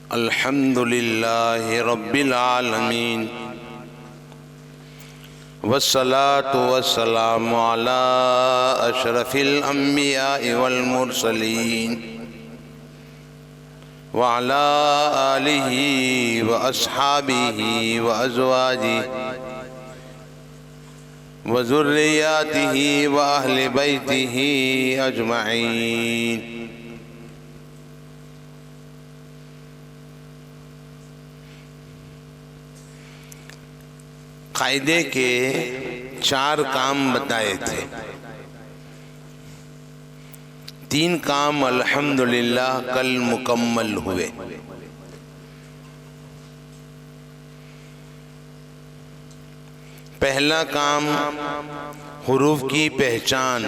अल्हम्दुलिल्लाहि रब्बिल आलमीन वस्सलातु वस्सलामु अला अशरफिल अंबियाइ वल मुरसलीन व अला आलिहि व अस्हाबिहि व अज़वाजिहि व ज़ुर्रिय्यातिहि व अहलि बैतिहि अजमईन। कायदे के 4 काम बताए थे। 3 काम अल्हम्दुलिल्लाह कल मुकम्मल हुए। पहला काम हुरूफ की पहचान,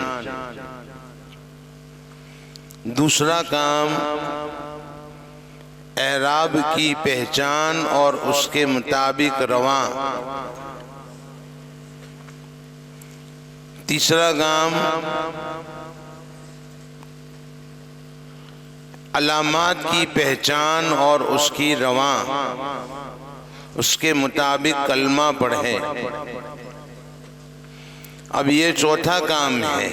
दूसरा काम एराब की पहचान और उसके मुताबिक रवां, तीसरा काम अलामात की पहचान और उसकी रवां, उसके मुताबिक कलमा पढ़े। अब ये चौथा काम है,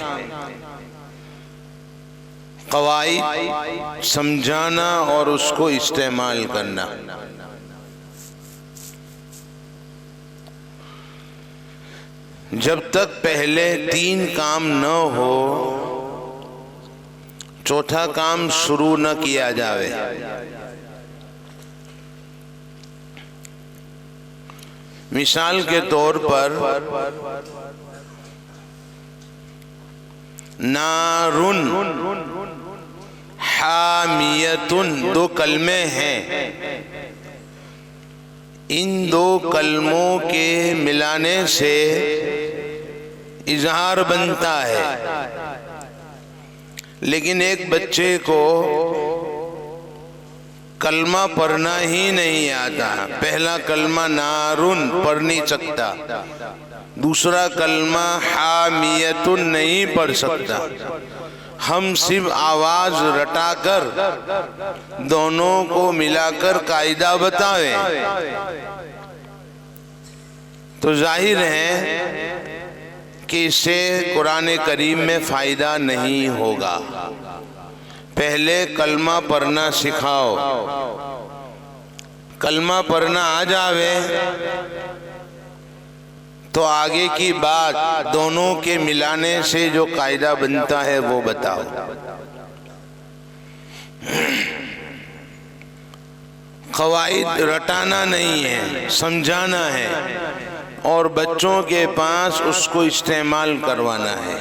कवाइद समझाना और उसको इस्तेमाल करना। जब तक पहले 3 काम न हो, चौथा काम शुरू न किया जावे। मिसाल के तौर पर नारुन हामियतुन 2 कलमे हैं। इन 2 कलमों के मिलाने से इजहार बनता है, लेकिन एक बच्चे को कलमा पढ़ना ही नहीं आता। पहला कलमा नारुन पढ़ नहीं सकता, दूसरा कलमा हामियतुन नहीं पढ़ सकता। हम सिर्फ आवाज रटाकर दोनों को मिलाकर कायदा बतावें तो जाहिर है कि इससे कुरान करीम में फ़ायदा नहीं होगा। पहले कलमा पढ़ना सिखाओ। कलमा पढ़ना आ जावे तो आगे की बात दोनों के मिलाने से जो कायदा बनता है वो बताओ। क़वाइद रटाना नहीं है, समझाना है और बच्चों के पास उसको इस्तेमाल करवाना है।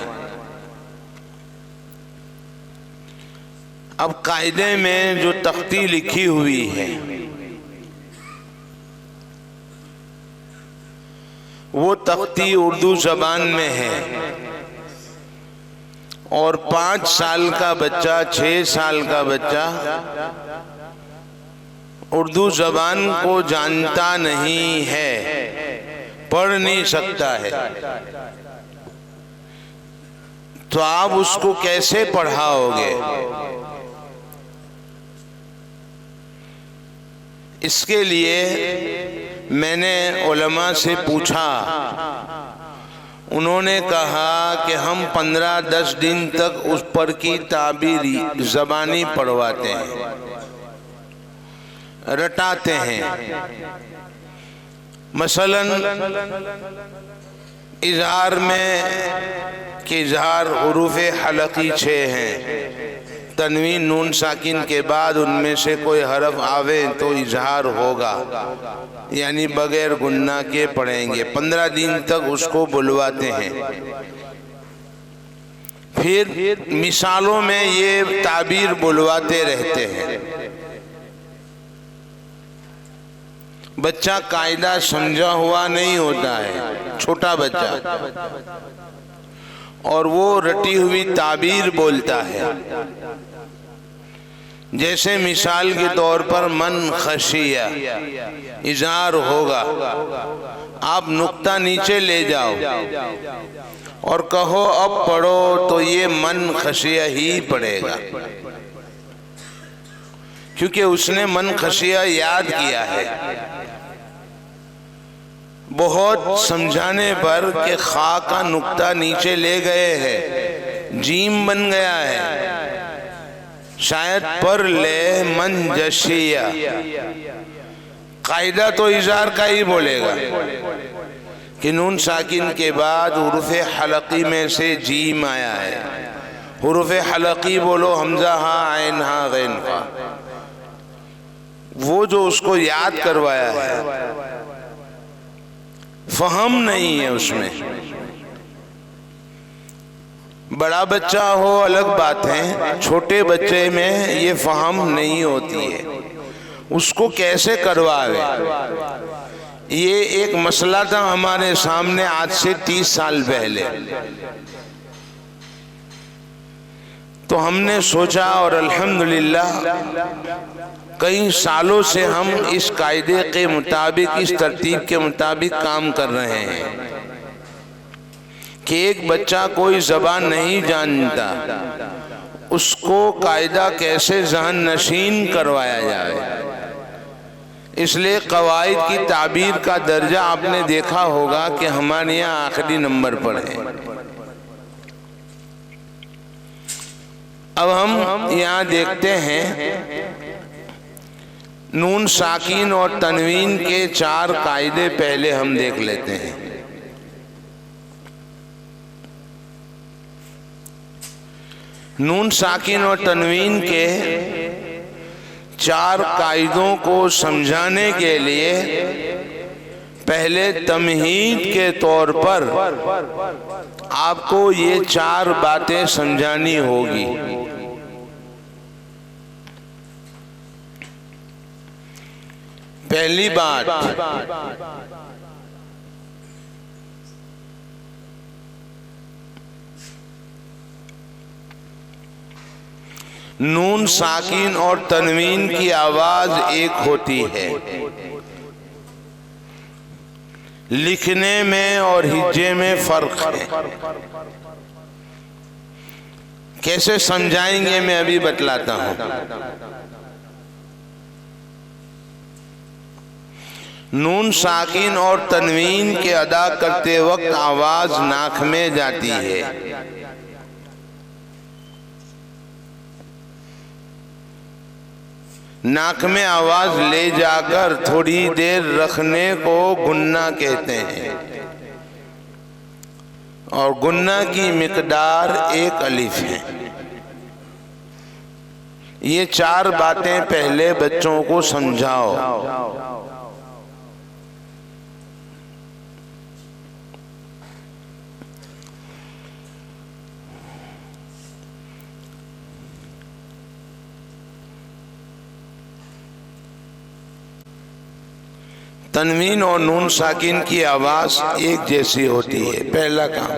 अब कायदे में जो तख्ती लिखी हुई है वो तख्ती उर्दू ज़बान में है और 5 साल का बच्चा, 6 साल का बच्चा उर्दू ज़बान को जानता नहीं है, पढ़ नहीं सकता है, तो आप उसको कैसे पढ़ाओगे? इसके लिए मैंने उलमा से पूछा। उन्होंने कहा कि हम 15-10 दिन तक उस पर की ताबीर ज़बानी पढ़वाते हैं, रटाते हैं। मसलन इजहार में कि इजहार हुरूफ हलकी 6 हैं। तनवीन नून साकिन के बाद उनमें से कोई हरफ आवे तो इजहार होगा, यानी बगैर गुन्ना के पढ़ेंगे। 15 दिन तक उसको बुलवाते हैं। फिर मिसालों में ये ताबीर बुलवाते रहते हैं। बच्चा कायदा समझा हुआ नहीं होता है, छोटा बच्चा, और वो रटी हुई ताबीर बोलता है। जैसे मिसाल के तौर पर मन खशिया इजहार होगा, आप नुक्ता नीचे ले जाओ और कहो अब पढ़ो, तो ये मन खशिया ही पढ़ेगा। क्योंकि उसने मन खशिया याद किया है। बहुत समझाने पर के खा का नुक्ता नीचे ले गए हैं, जीम बन गया है। शायद पर ले मन जशिया, कायदा तो इजार का ही बोलेगा कि नून साकिन के बाद हुरूफ हलकी में से जीम आया है। हुरूफ हलकी बोलो हमजा हा आइन हा गैन हा, वो जो उसको याद करवाया है, फहम नहीं है उसमें। बड़ा बच्चा हो अलग बात है, छोटे बच्चे में ये फहम नहीं होती है। उसको कैसे करवावे, ये एक मसला था हमारे सामने आज से 30 साल पहले। तो हमने सोचा और अल्हम्दुलिल्लाह कई सालों से हम इस कायदे के मुताबिक, इस तरतीब के मुताबिक काम कर रहे हैं कि एक बच्चा कोई ज़बान नहीं जानता, उसको कायदा कैसे ज़हन नशीन करवाया जाए। इसलिए कवायद की ताबीर का दर्जा आपने देखा होगा कि हमारे यहाँ आखिरी नंबर पर है। अब हम यहाँ देखते हैं नून साकिन और तनवीन के 4 कायदे पहले हम देख लेते हैं। नून साकिन और तनवीन के 4 कायदों को समझाने के लिए पहले तमहीद के तौर पर आपको ये 4 बातें समझानी होगी। पहली बात, नून साकिन और तनवीन की आवाज एक होती है। लिखने में और हिज्जे में फर्क है। कैसे समझाएंगे मैं अभी बतलाता हूं। नून साकिन और तनवीन के अदा करते वक्त आवाज नाक में जाती है। नाक में आवाज ले जाकर थोड़ी देर रखने को गुन्ना कहते हैं और गुन्ना की मिकदार 1 अलिफ है। ये 4 बातें पहले बच्चों को समझाओ। तनवीन और नून साकिन की आवाज एक जैसी होती है। पहला काम,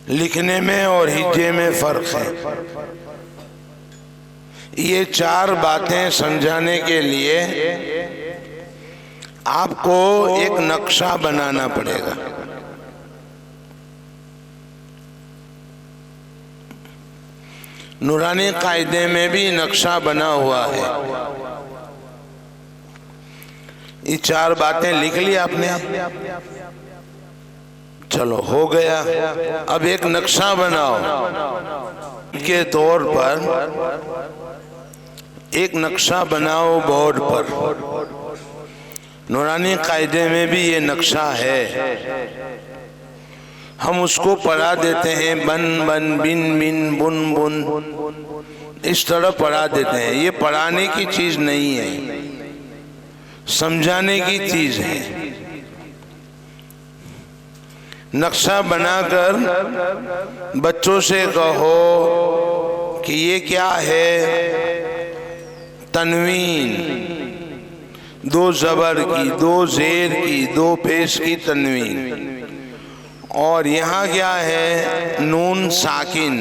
लिखने में और हिज्जे में फर्क है। ये 4 बातें समझाने के लिए आपको एक नक्शा बनाना पड़ेगा। नूरानी कायदे में भी नक्शा बना हुआ है। ये 4 बातें लिख ली आपने, चलो हो गया। अब एक नक्शा बनाओ के तौर पर, एक नक्शा बनाओ बोर्ड पर। नूरानी कायदे में भी ये नक्शा है। हम उसको पढ़ा देते हैं, बन बन बिन बिन बुन बुन, इस तरह पढ़ा देते हैं। ये पढ़ाने की चीज नहीं है, समझाने की चीज है। नक्शा बनाकर बच्चों से कहो कि ये क्या है। तनवीन 2 ज़बर की, 2 ज़ेर की, 2 पेश की तनवीन। और यहाँ क्या है, नून साकिन।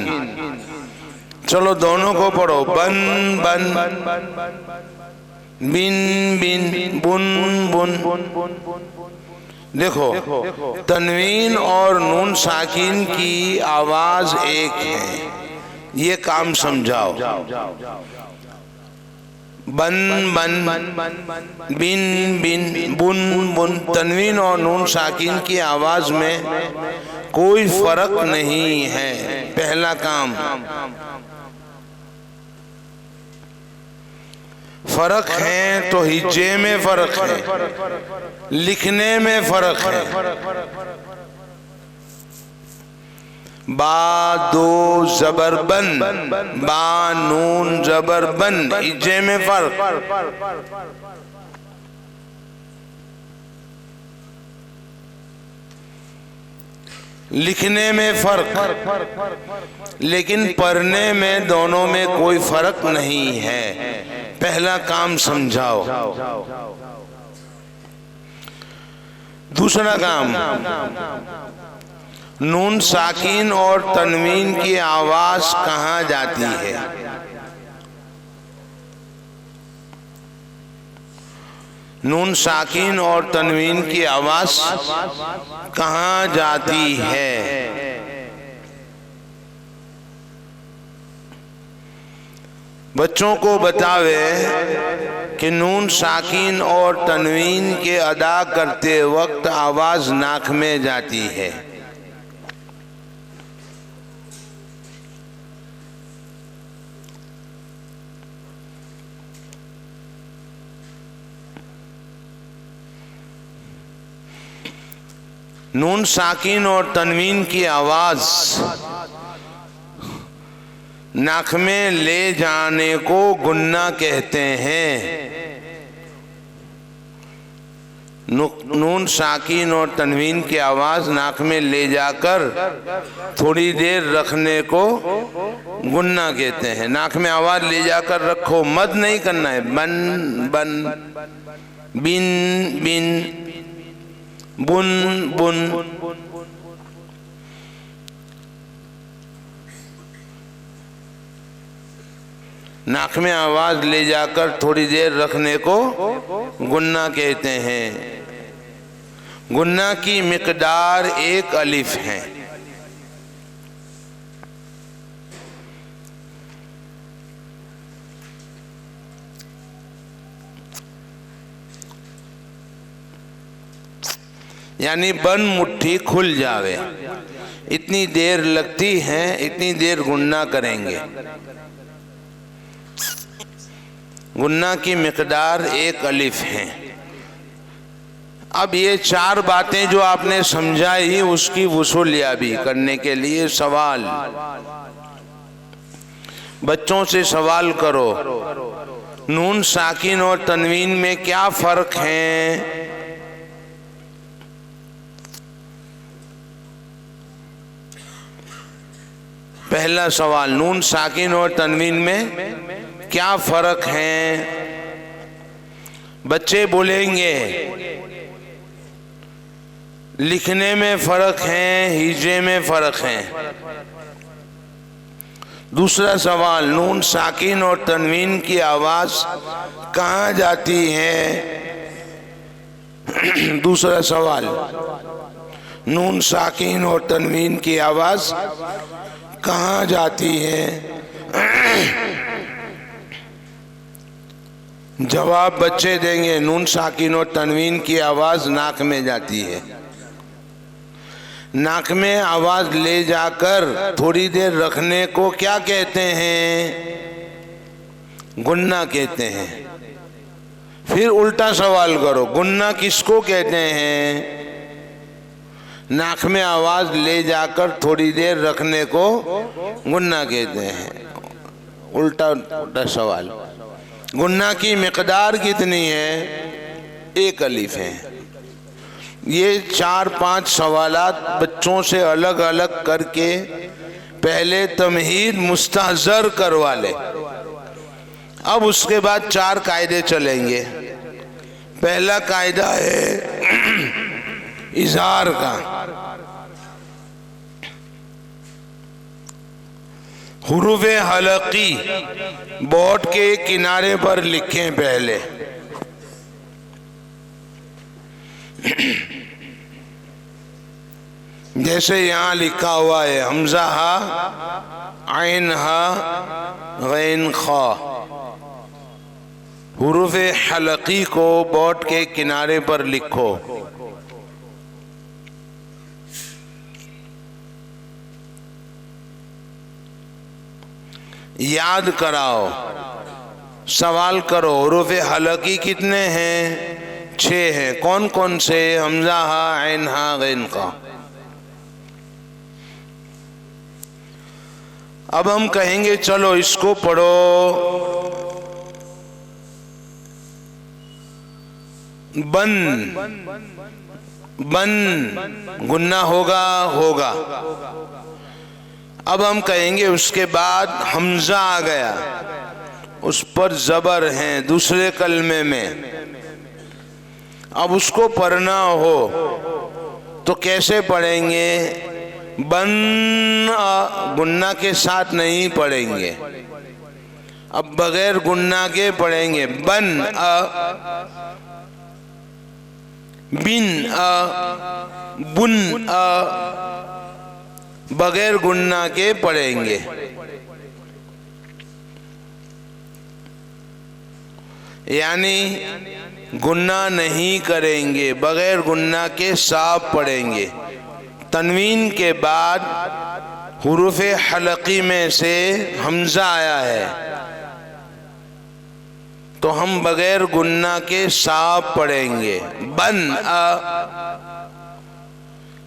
चलो दोनों को पढ़ो, बन बन बिन बिन बुन बुन। देखो, तनवीन और नून साकिन की आवाज एक है, ये काम समझाओ। बन बन, बिन बिन, बुन बुन। तनवीन और नून साकिन की आवाज में कोई फर्क नहीं है। पहला काम, फर्क है तो हिज्जे में फर्क है, लिखने में फर्क है। बा दो जबर बन, बा नून जबर बन, हिज्जे में फर्क। लिखने में फर्क, लेकिन पढ़ने में दोनों में कोई फर्क नहीं है। पहला काम समझाओ। दूसरा काम, नून साकिन और तनवीन की आवाज कहाँ जाती है? नून साकिन और तनवीन की आवाज कहाँ जाती है? बच्चों को बतावे कि नून साकिन और तनवीन के अदा करते वक्त आवाज नाक में जाती है। नून साकिन और तनवीन की आवाज नाक में ले जाने को गुन्ना कहते हैं। नून साकिन और तनवीन की आवाज नाक में ले जाकर थोड़ी देर रखने को गुन्ना कहते हैं। नाक में आवाज ले जाकर रखो, मद नहीं करना है। बन बन, बिन बिन, बुन बुन। नाक में आवाज ले जाकर थोड़ी देर रखने को गुन्ना कहते हैं। गुन्ना की मिकदार 1 अलिफ है। यानी बन मुट्ठी खुल जावे, इतनी देर लगती है, इतनी देर गुन्ना करेंगे। गुन्ना की मिकदार 1 अलिफ है। अब ये 4 बातें जो आपने समझाई, उसकी वसूलियाबी करने के लिए सवाल, बच्चों से सवाल करो। नून साकिन और तनवीन में क्या फर्क है? पहला सवाल, नून साकिन और तनवीन में क्या फर्क है? बच्चे बोलेंगे लिखने में फर्क है, हिज्जे में फर्क है। दूसरा सवाल, नून साकिन और तनवीन की आवाज कहाँ जाती है? दूसरा सवाल, नून साकिन और तनवीन की आवाज कहाँ जाती है? जवाब बच्चे देंगे नून साकिन और तनवीन की आवाज नाक में जाती है। नाक में आवाज ले जाकर थोड़ी देर रखने को क्या कहते हैं? गुन्ना कहते हैं। फिर उल्टा सवाल करो, गुन्ना किसको कहते हैं? नाक में आवाज ले जाकर थोड़ी देर रखने को गुन्ना कहते हैं। उल्टा सवाल, गुन्ना की मिकदार कितनी है? 1 अलिफ है। ये 4-5 सवालात बच्चों से अलग अलग करके पहले तमहीद मुस्तहज़र करवा ले। अब उसके बाद 4 कायदे चलेंगे। पहला कायदा है इज़हार का। हुरूफ़े हलक़ी बोर्ड के किनारे पर लिखें। पहले जैसे यहाँ लिखा हुआ है हमजा हा आइन हा गैन खा, हुरूफ हलकी को बोर्ड के किनारे पर लिखो। याद कराओ, सवाल करो हुरूफ हलकी कितने हैं? 6 हैं। कौन कौन से? हमजा हा आइन हा गैन खा। अब हम कहेंगे चलो इसको पढ़ो। बन, बन गुन्ना होगा, होगा। अब हम कहेंगे उसके बाद हमजा आ गया, उस पर जबर है दूसरे कलमे में। अब उसको पढ़ना हो तो कैसे पढ़ेंगे? बन गुन्ना के साथ नहीं पढ़ेंगे, अब बगैर गुन्ना के पढ़ेंगे। बन बिन बुन बगैर गुन्ना के पढ़ेंगे। यानी गुन्ना नहीं करेंगे, बगैर गुन्ना के साफ पढ़ेंगे। तनवीन के बाद हुरूफ हलकी में से हमजा आया है तो हम बगैर गुन्ना के साफ पढ़ेंगे। बन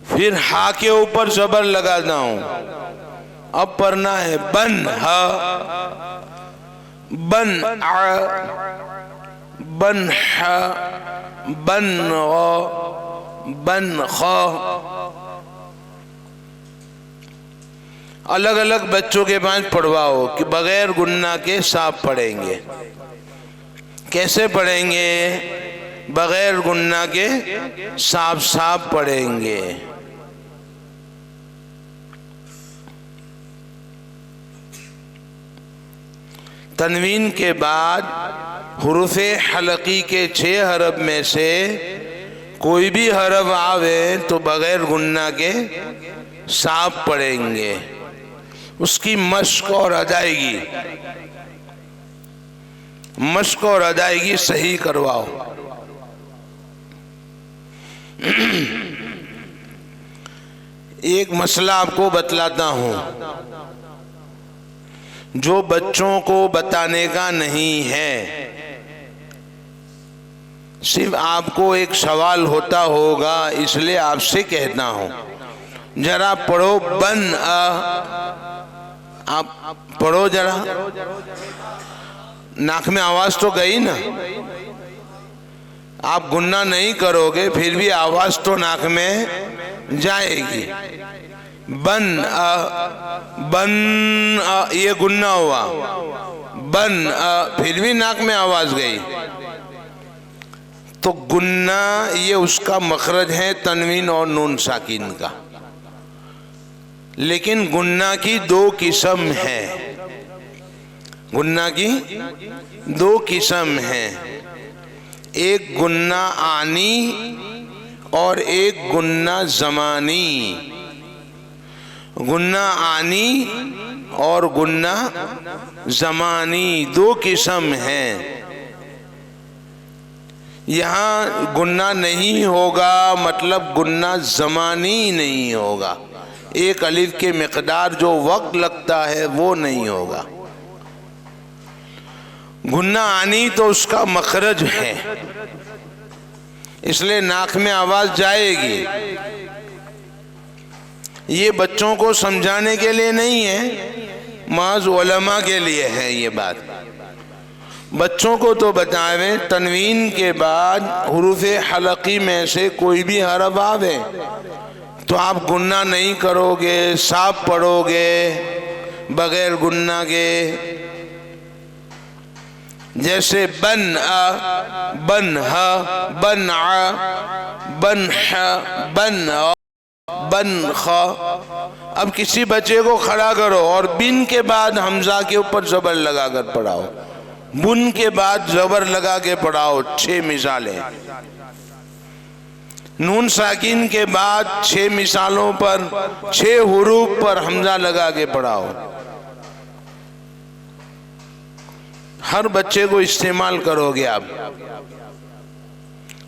फिर हा के ऊपर जबर लगाता हूं, अब पढ़ना है बन हा, बन आ, बन हा, बन ग, बन ख। अलग अलग बच्चों के पास पढ़वाओ कि बगैर गुन्ना के साफ पढ़ेंगे। कैसे पढ़ेंगे? बगैर गुन्ना के साफ साफ पढ़ेंगे। तनवीन के बाद हुरूफ हलकी के 6 हरफ में से कोई भी हरफ आवे तो बगैर गुन्ना के साफ पढ़ेंगे। उसकी मश्क और अदायगी, मश्क और अदायगी सही करवाओ। एक मसला आपको बतलाता हूं जो बच्चों को बताने का नहीं है, सिर्फ आपको एक सवाल होता होगा इसलिए आपसे कहता हूं। जरा पढ़ो बन आप पढ़ो जरा। नाक में आवाज तो गई ना, आप गुन्ना नहीं करोगे फिर भी आवाज तो नाक में जाएगी। बन बन ये गुन्ना हुआ, बन फिर भी नाक में आवाज गई तो गुन्ना ये उसका मखरज है तनवीन और नून साकिन का। लेकिन गुन्ना की 2 किस्म है, गुन्ना की 2 किस्म है, एक गुन्ना आनी और एक गुन्ना ज़मानी। गुन्ना आनी और गुन्ना ज़मानी 2 किस्म हैं। यहाँ गुन्ना नहीं होगा मतलब गुन्ना ज़मानी नहीं होगा, एक अलिफ के मिकदार जो वक्त लगता है वो नहीं होगा। गुन्ना आनी तो उसका मखरज है इसलिए नाक में आवाज जाएगी। ये बच्चों को समझाने के लिए नहीं है, महज उलमा के लिए है ये बात। बच्चों को तो बतावे तनवीन के बाद हुरूफ हलकी में से कोई भी हरफ आवे तो आप गुन्ना नहीं करोगे, साफ पढ़ोगे बगैर गुन्ना के। जैसे बन बन हा, बन आ, बन हा, बन बन ख। अब किसी बच्चे को खड़ा करो और बिन के बाद हमजा के ऊपर जबर लगा कर पढ़ाओ, बुन के बाद जबर लगा के पढ़ाओ। 6 मिसालें। नून साकिन के बाद 6 मिसालों पर 6 हुरूफ पर हमजा लगा के पढ़ाओ। हर बच्चे को इस्तेमाल करोगे आप।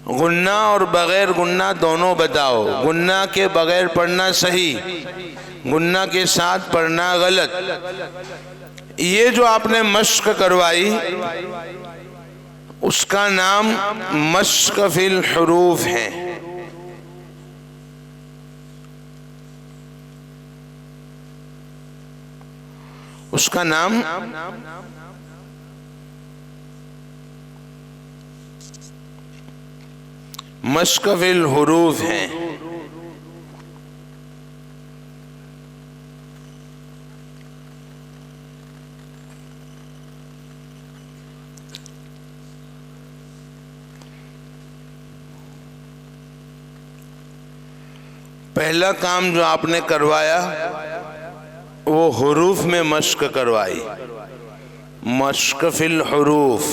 गुन्ना और बगैर गुन्ना दोनों बताओ। गुन्ना के बगैर पढ़ना सही, गुन्ना के साथ पढ़ना गलत। ये जो आपने मश्क करवाई उसका नाम मश्क फिल हुरूफ है। उसका नाम मश्क फिल हुरूफ है। पहला काम जो आपने करवाया वो हुरूफ में मश्क करवाई, मश्क फिल हुरूफ।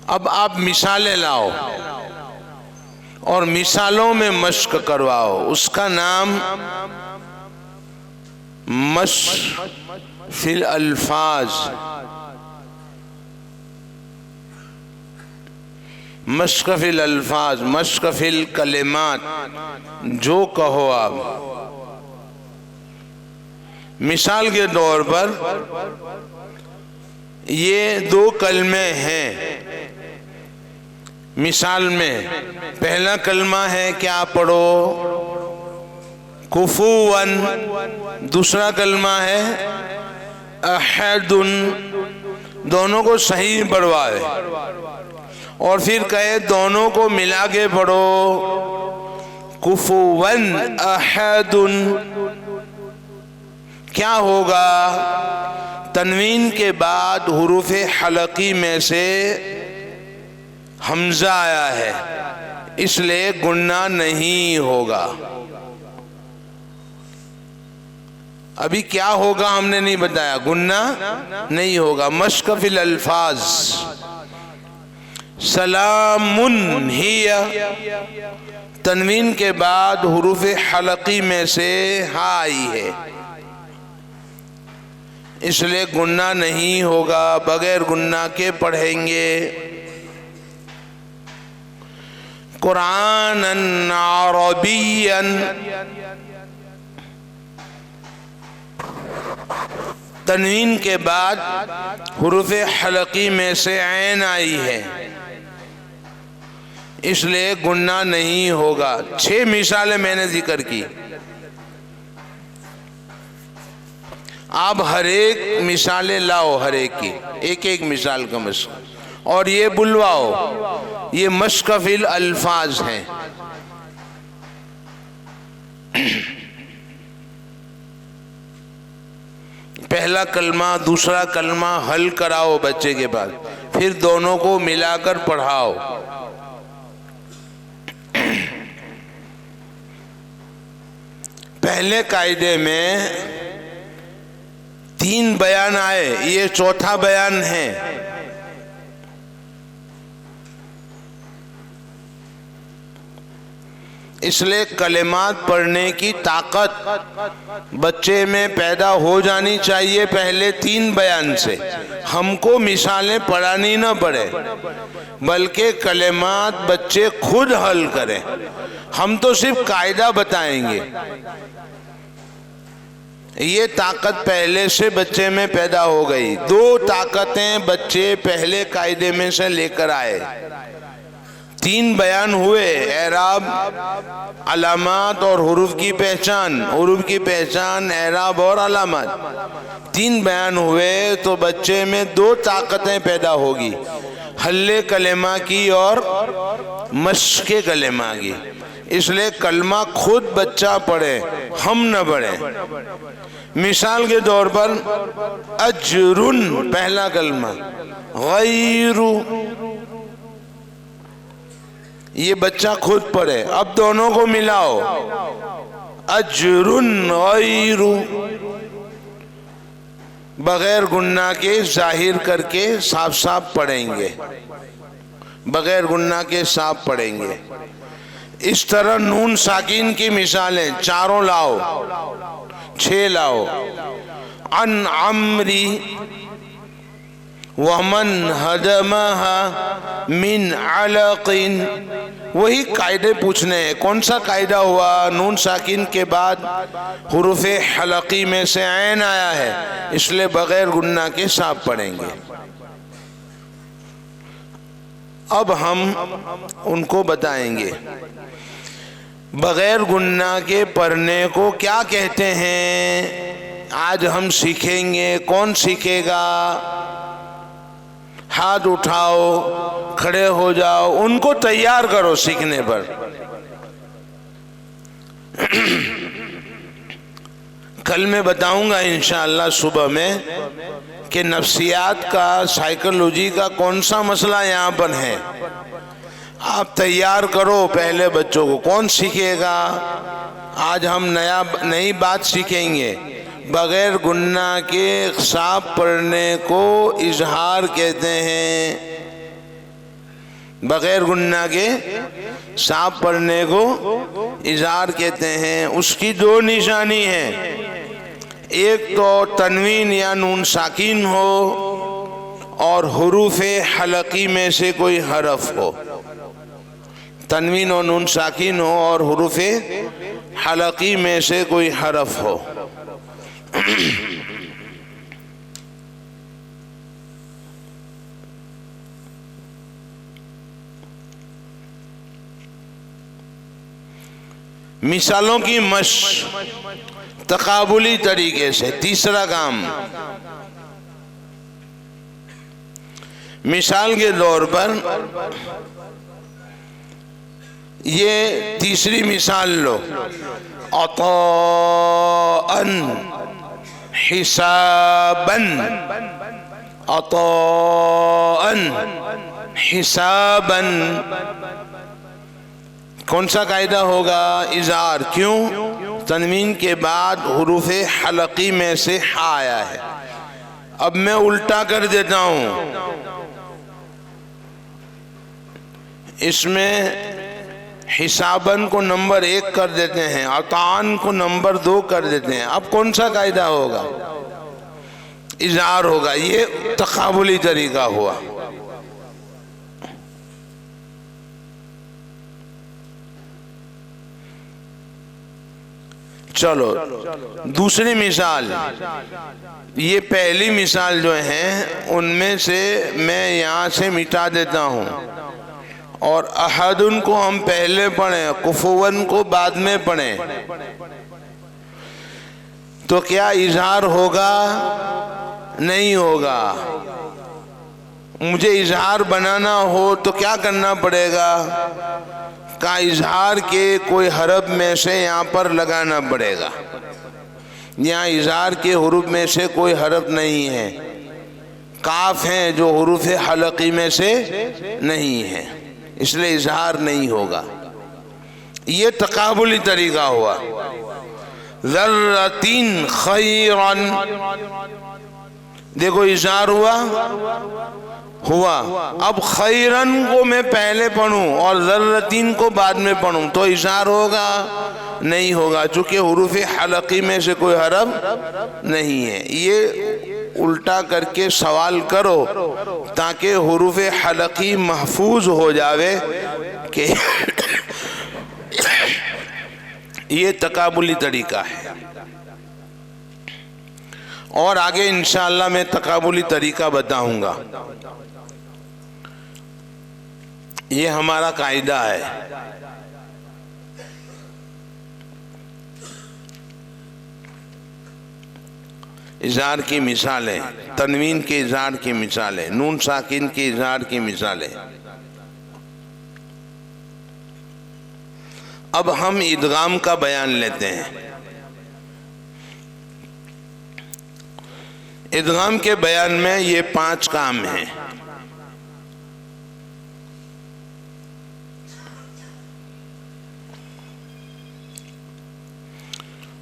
अब आप मिसालें लाओ और मिसालों में मश्क करवाओ। उसका नाम मश्क फिल अल्फाज, मश्क फिल अल्फाज, मश्क फिल कलिमात, जो कहो आप। मिसाल के तौर पर ये 2 कलमे हैं। मिसाल में पहला कलमा है, क्या पढ़ो, कुफुवन। दूसरा कलमा है अहदुन। दोनों को सही पढ़वाए और फिर कहे दोनों को मिला के पढ़ो, कुफुवन अहदुन। क्या होगा? तनवीन के बाद हुरूफ़े हलकी में से हमजा आया है, इसलिए गुन्ना नहीं होगा। अभी क्या होगा हमने नहीं बताया, गुन्ना नहीं होगा। मश्क फिल अल्फाज, सलामुन हिया। तनवीन के बाद हुरूफ़े हलकी में से हा आई है, इसलिए गुन्ना नहीं होगा। बगैर गुन्ना के पढ़ेंगे। कुरानन अरबियन। तनवीन के बाद हुरूफ़े हलकी में से ऐन आई है, इसलिए गुन्ना नहीं होगा। 6 मिसालें मैंने जिक्र की। आप हर एक मिसालें लाओ, हर एक की एक एक मिसाल का मश्क, और ये बुलवाओ। ये मश्क फिल अल्फाज हैं। पहला कलमा दूसरा कलमा हल कराओ बच्चे के पास, फिर दोनों को मिलाकर पढ़ाओ। पहले कायदे में 3 बयान आए, ये चौथा बयान है। इसलिए कलिमात पढ़ने की ताकत बच्चे में पैदा हो जानी चाहिए पहले 3 बयान से। हमको मिसालें पढ़ानी न पड़े, बल्कि कलिमात बच्चे खुद हल करें। हम तो सिर्फ कायदा बताएंगे। ये ताकत पहले से बच्चे में पैदा हो गई। 2 ताकतें बच्चे पहले कायदे में से लेकर आए। 3 बयान हुए, एराब, अलामात और हुरूफ की पहचान। हुरूफ की पहचान, एराब और अलामात, 3 बयान हुए तो बच्चे में 2 ताकतें पैदा होगी, हल्ले कलेमा की और मश्के कलेमा की। इसलिए कलमा खुद बच्चा पढ़े, हम न पढ़े। मिसाल के तौर पर अजरुन पहला कलमा, गैरु ये बच्चा खुद पढ़े। अब दोनों को मिलाओ, अजरुन गैरु, बगैर गुन्ना के जाहिर करके साफ साफ पढ़ेंगे। बगैर गुन्ना के साफ पढ़ेंगे। इस तरह नून साकिन की मिसालें चारों लाओ, 6 लाओ। अन अमरी वमन हदमहा मिन अलकिन, वही कायदे पूछने हैं। कौन सा कायदा हुआ? नून साकिन के बाद हुरूफ़े हलकी में से ऐन आया है, इसलिए बगैर गुन्ना के साफ पढ़ेंगे। अब हम उनको बताएंगे बगैर गुन्ना के पढ़ने को क्या कहते हैं। आज हम सीखेंगे। कौन सीखेगा? हाथ उठाओ, खड़े हो जाओ, उनको तैयार करो सीखने पर। कल मैं बताऊंगा इंशाअल्लाह सुबह में कि नफ्सियात का, साइकोलॉजी का कौन सा मसला यहाँ पर है। आप तैयार करो पहले बच्चों को। कौन सीखेगा? आज हम नई बात सीखेंगे। बगैर गुन्ना के साफ पढ़ने को इजहार कहते हैं। बगैर गुन्ना के साफ पढ़ने को इजहार कहते हैं। उसकी 2 निशानी है। एक तो तनवीन या नून साकिन हो और हुरूफ़े हलकी में से कोई हरफ हो। तनवीन और नून साकिन हो और हुरूफ़े हलकी में से कोई हरफ हो। मिसालों की मश्क तकाबुली तरीके से। तीसरा काम, मिसाल के तौर पर ये तीसरी मिसाल लो। अताअन हिसाबन, अताअन हिसाबन। कौन सा कायदा होगा? इज़हार। क्यों? तनवीन के बाद हुरूफ़े हलकी में से हा आया है। अब मैं उल्टा कर देता हूं। इसमें हिसाबन को नंबर 1 कर देते हैं, अतान को नंबर 2 कर देते हैं। अब कौन सा कायदा होगा? इज़हार होगा। ये तकाबुली तरीका हुआ। चलो दूसरी मिसाल। ये पहली मिसाल जो है उनमें से मैं यहाँ से मिटा देता हूँ और अहदुन को हम पहले पढ़ें, कुफुवन को बाद में पढ़ें, तो क्या इजहार होगा? नहीं होगा। मुझे इजहार बनाना हो तो क्या करना पड़ेगा? का इजहार के कोई हरफ में से यहाँ पर लगाना पड़ेगा। यहाँ इजहार के हुरूफ में से कोई हरफ नहीं है। काफ हैं जो हुरूफ हलकी में से नहीं है, इसलिए इजहार नहीं होगा। ये तकाबुली तरीका हुआ। ज़र्रतीन खैरन, देखो इजहार हुआ। अब खैरन को मैं पहले पढ़ूं और ज़र्रतीन को बाद में पढ़ूं तो इजहार होगा? नहीं होगा, चूंकि हुरूफ हलकी में से कोई हरफ नहीं है। ये उल्टा करके सवाल करो ताकि हुरूफ हलकी महफूज हो जावे कि ये तकाबुली तरीका है। और आगे इंशाअल्लाह मैं तकाबुली तरीका बताऊंगा। ये हमारा कायदा है। इज़हार की मिसालें, तनवीन के इज़हार की मिसालें, नून साकिन के इज़हार की मिसालें। अब हम इदगाम का बयान लेते हैं। इदगाम के बयान में ये 5 काम हैं।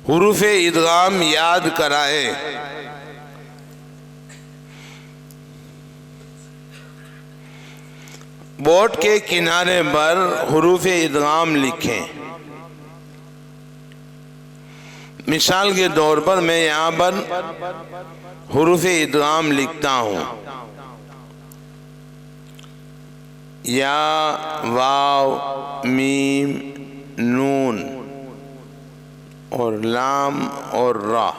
हुरूफ इदगाम याद कराएं। बोर्ड के किनारे पर हुरूफ इदगाम लिखें। मिसाल के तौर पर मैं यहाँ पर हुरूफ इदगाम लिखता हूँ, या, वाव, मीम, नून और लाम और रा,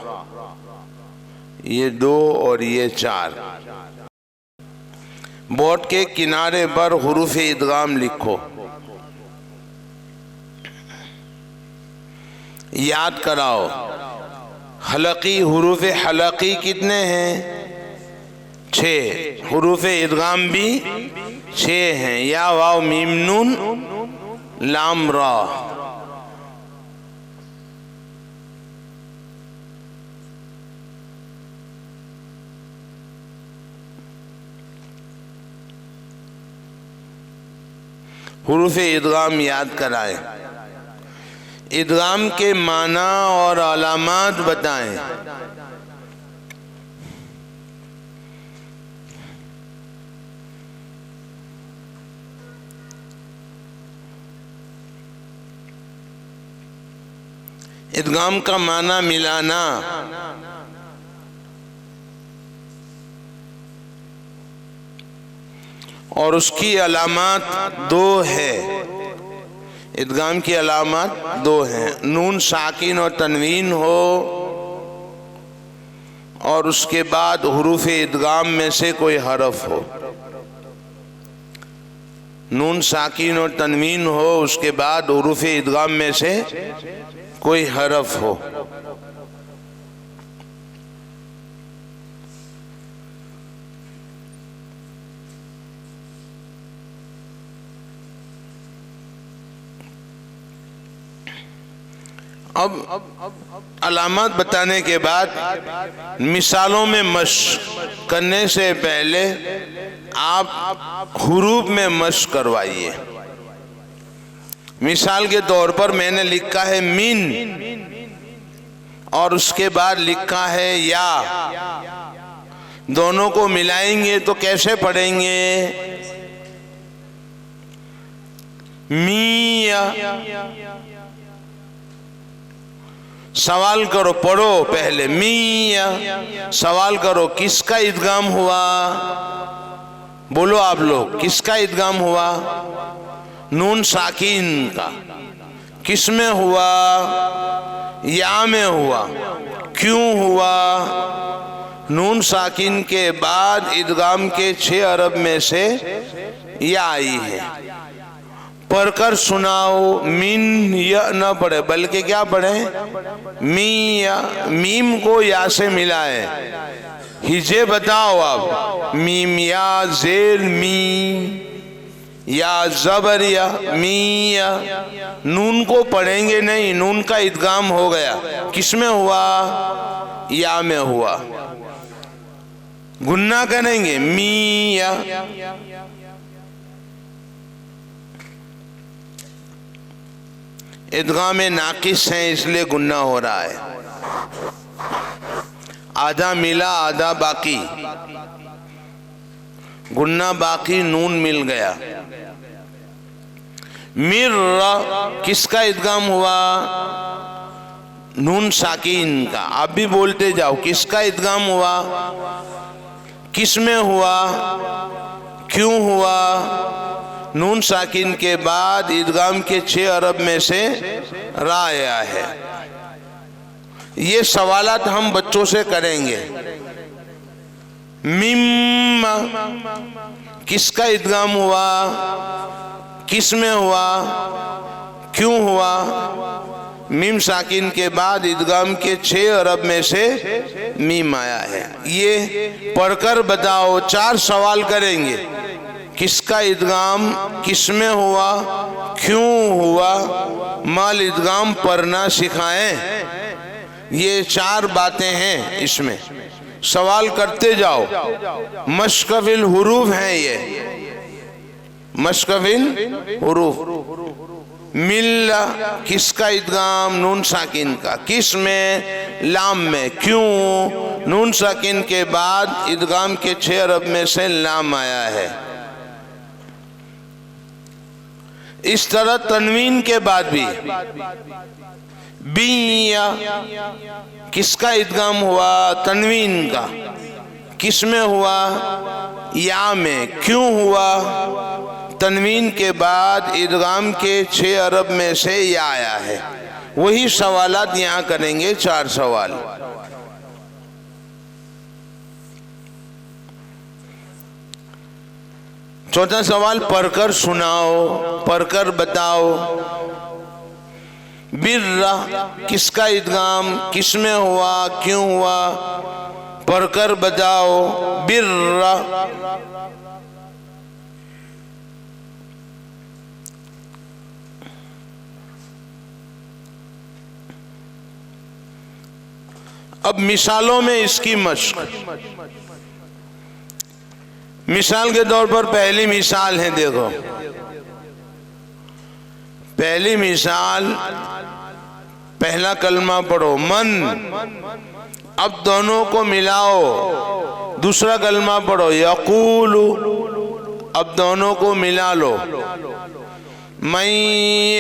ये 2 और ये 4। बोर्ड के किनारे पर हुरूफ इदगाम लिखो। याद कराओ, हलकी हुरूफ हलकी कितने हैं? 6। हुरूफ इदगाम भी 6 हैं, या, वाव, मीम, नून, लाम, रा। हुरूफ इदगाम याद कराएं। इदगाम के माना और अलामात बताएं। इदगाम का माना मिलाना, और उसकी अलामात 2 है। इदगाम की अलामात 2 हैं, नून साकिन और तनवीन हो, और उसके बाद हुरूफ इदगाम में से कोई हरफ हो। नून साकिन और तनवीन हो, उसके बाद हुरूफ इदगाम में से कोई हरफ हो। अब अलामत बताने के बाद मिसालों में मश्क करने से पहले आप हुरूफ में मश्क करवाइए। मिसाल के तौर पर मैंने लिखा है मिन और उसके बाद लिखा है या, दोनों को मिलाएंगे तो कैसे पढ़ेंगे? मिया। सवाल करो, पढ़ो पहले मिया। सवाल करो किसका इदगाम हुआ? बोलो आप लोग, किसका इदगाम हुआ? नून साकिन का। किस में हुआ? या में हुआ। क्यों हुआ? नून साकिन के बाद इदगाम के 6 हरफ में से या आई है। पढ़कर सुनाओ। मिन या न पढ़े बल्कि क्या पढ़े? मी या। मीम को या से मिलाए। हिजे बताओ आप। मीम या, जेर मी, या जबर या, मी या। नून को पढ़ेंगे नहीं, नून का इदगाम हो गया। किस में हुआ? या में हुआ। गुन्ना करेंगे मी या। इदगाम नाकिस है इसलिए गुन्ना हो रहा है। आधा मिला आधा बाकी, गुन्ना बाकी, नून मिल गया। मिर किसका इदगाम हुआ? नून साकिन का। आप भी बोलते जाओ, किसका इदगाम हुआ? किस में हुआ? क्यों हुआ? नून साकिन के बाद इदगाम के 6 हरफ में से रा आया है। ये सवालात हम बच्चों से करेंगे। मिम किसका इदगाम हुआ? किस में हुआ? क्यों हुआ? मीम साकिन के बाद इदगाम के 6 हरफ में से मीम आया है। ये पढ़कर बताओ। 4 सवाल करेंगे। किसका इदगाम किस में हुआ? क्यों हुआ? माल इदगाम पढ़ना सिखाएं। ये 4 बातें हैं इसमें। सवाल करते जाओ। मश्कविल हुरूफ हैं ये। मश्कविल हुरूफ। मिल किसका इदगाम? नून साकिन का। किस में? लाम में। क्यों? नून साकिन के बाद इदगाम के 6 हरफ में से लाम आया है। इस तरह तनवीन के बाद भी बिया किसका इदगाम हुआ? तनवीन का। किस में हुआ? या में। क्यों हुआ? तनवीन के बाद इदगाम के 6 अरब में से या आया है। वही सवालात यहाँ करेंगे, 4 सवाल। चौथा सवाल पढ़कर सुनाओ, पढ़कर बताओ। बिर्रा किसका इदगाम किस में हुआ, क्यों हुआ? पढ़कर बताओ। बिर्रा। अब मिसालों में इसकी मश्क। मिसाल के तौर पर पहली मिसाल है, देखो पहली मिसाल, पहला कलमा पढ़ो मन। अब दोनों को मिलाओ। दूसरा कलमा पढ़ो यकूलु। अब दोनों को मिला लो। मैं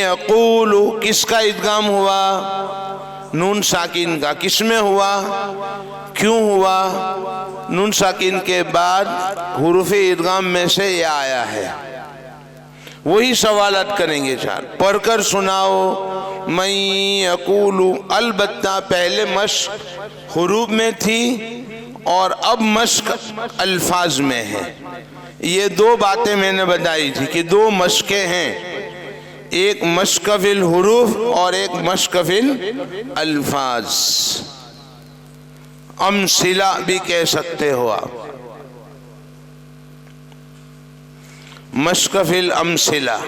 यकूलु किसका इदगाम हुआ? नून साकिन का। किस में हुआ, क्यों हुआ? नून साकिन के बाद हुरूफ़े इदगाम में से या आया है। वही सवालात करेंगे 4। पढ़कर सुनाओ। मैं यकूलु। अलबत्ता पहले मश्क हुरूफ में थी और अब मश्क अल्फाज में है। ये 2 बातें मैंने बताई थी कि 2 मश्कें हैं, एक मश्क फिल हुरूफ और एक मश्क फिल अल्फाज। अमसिला भी कह सकते हो आप, मश्क फिल अमसिला।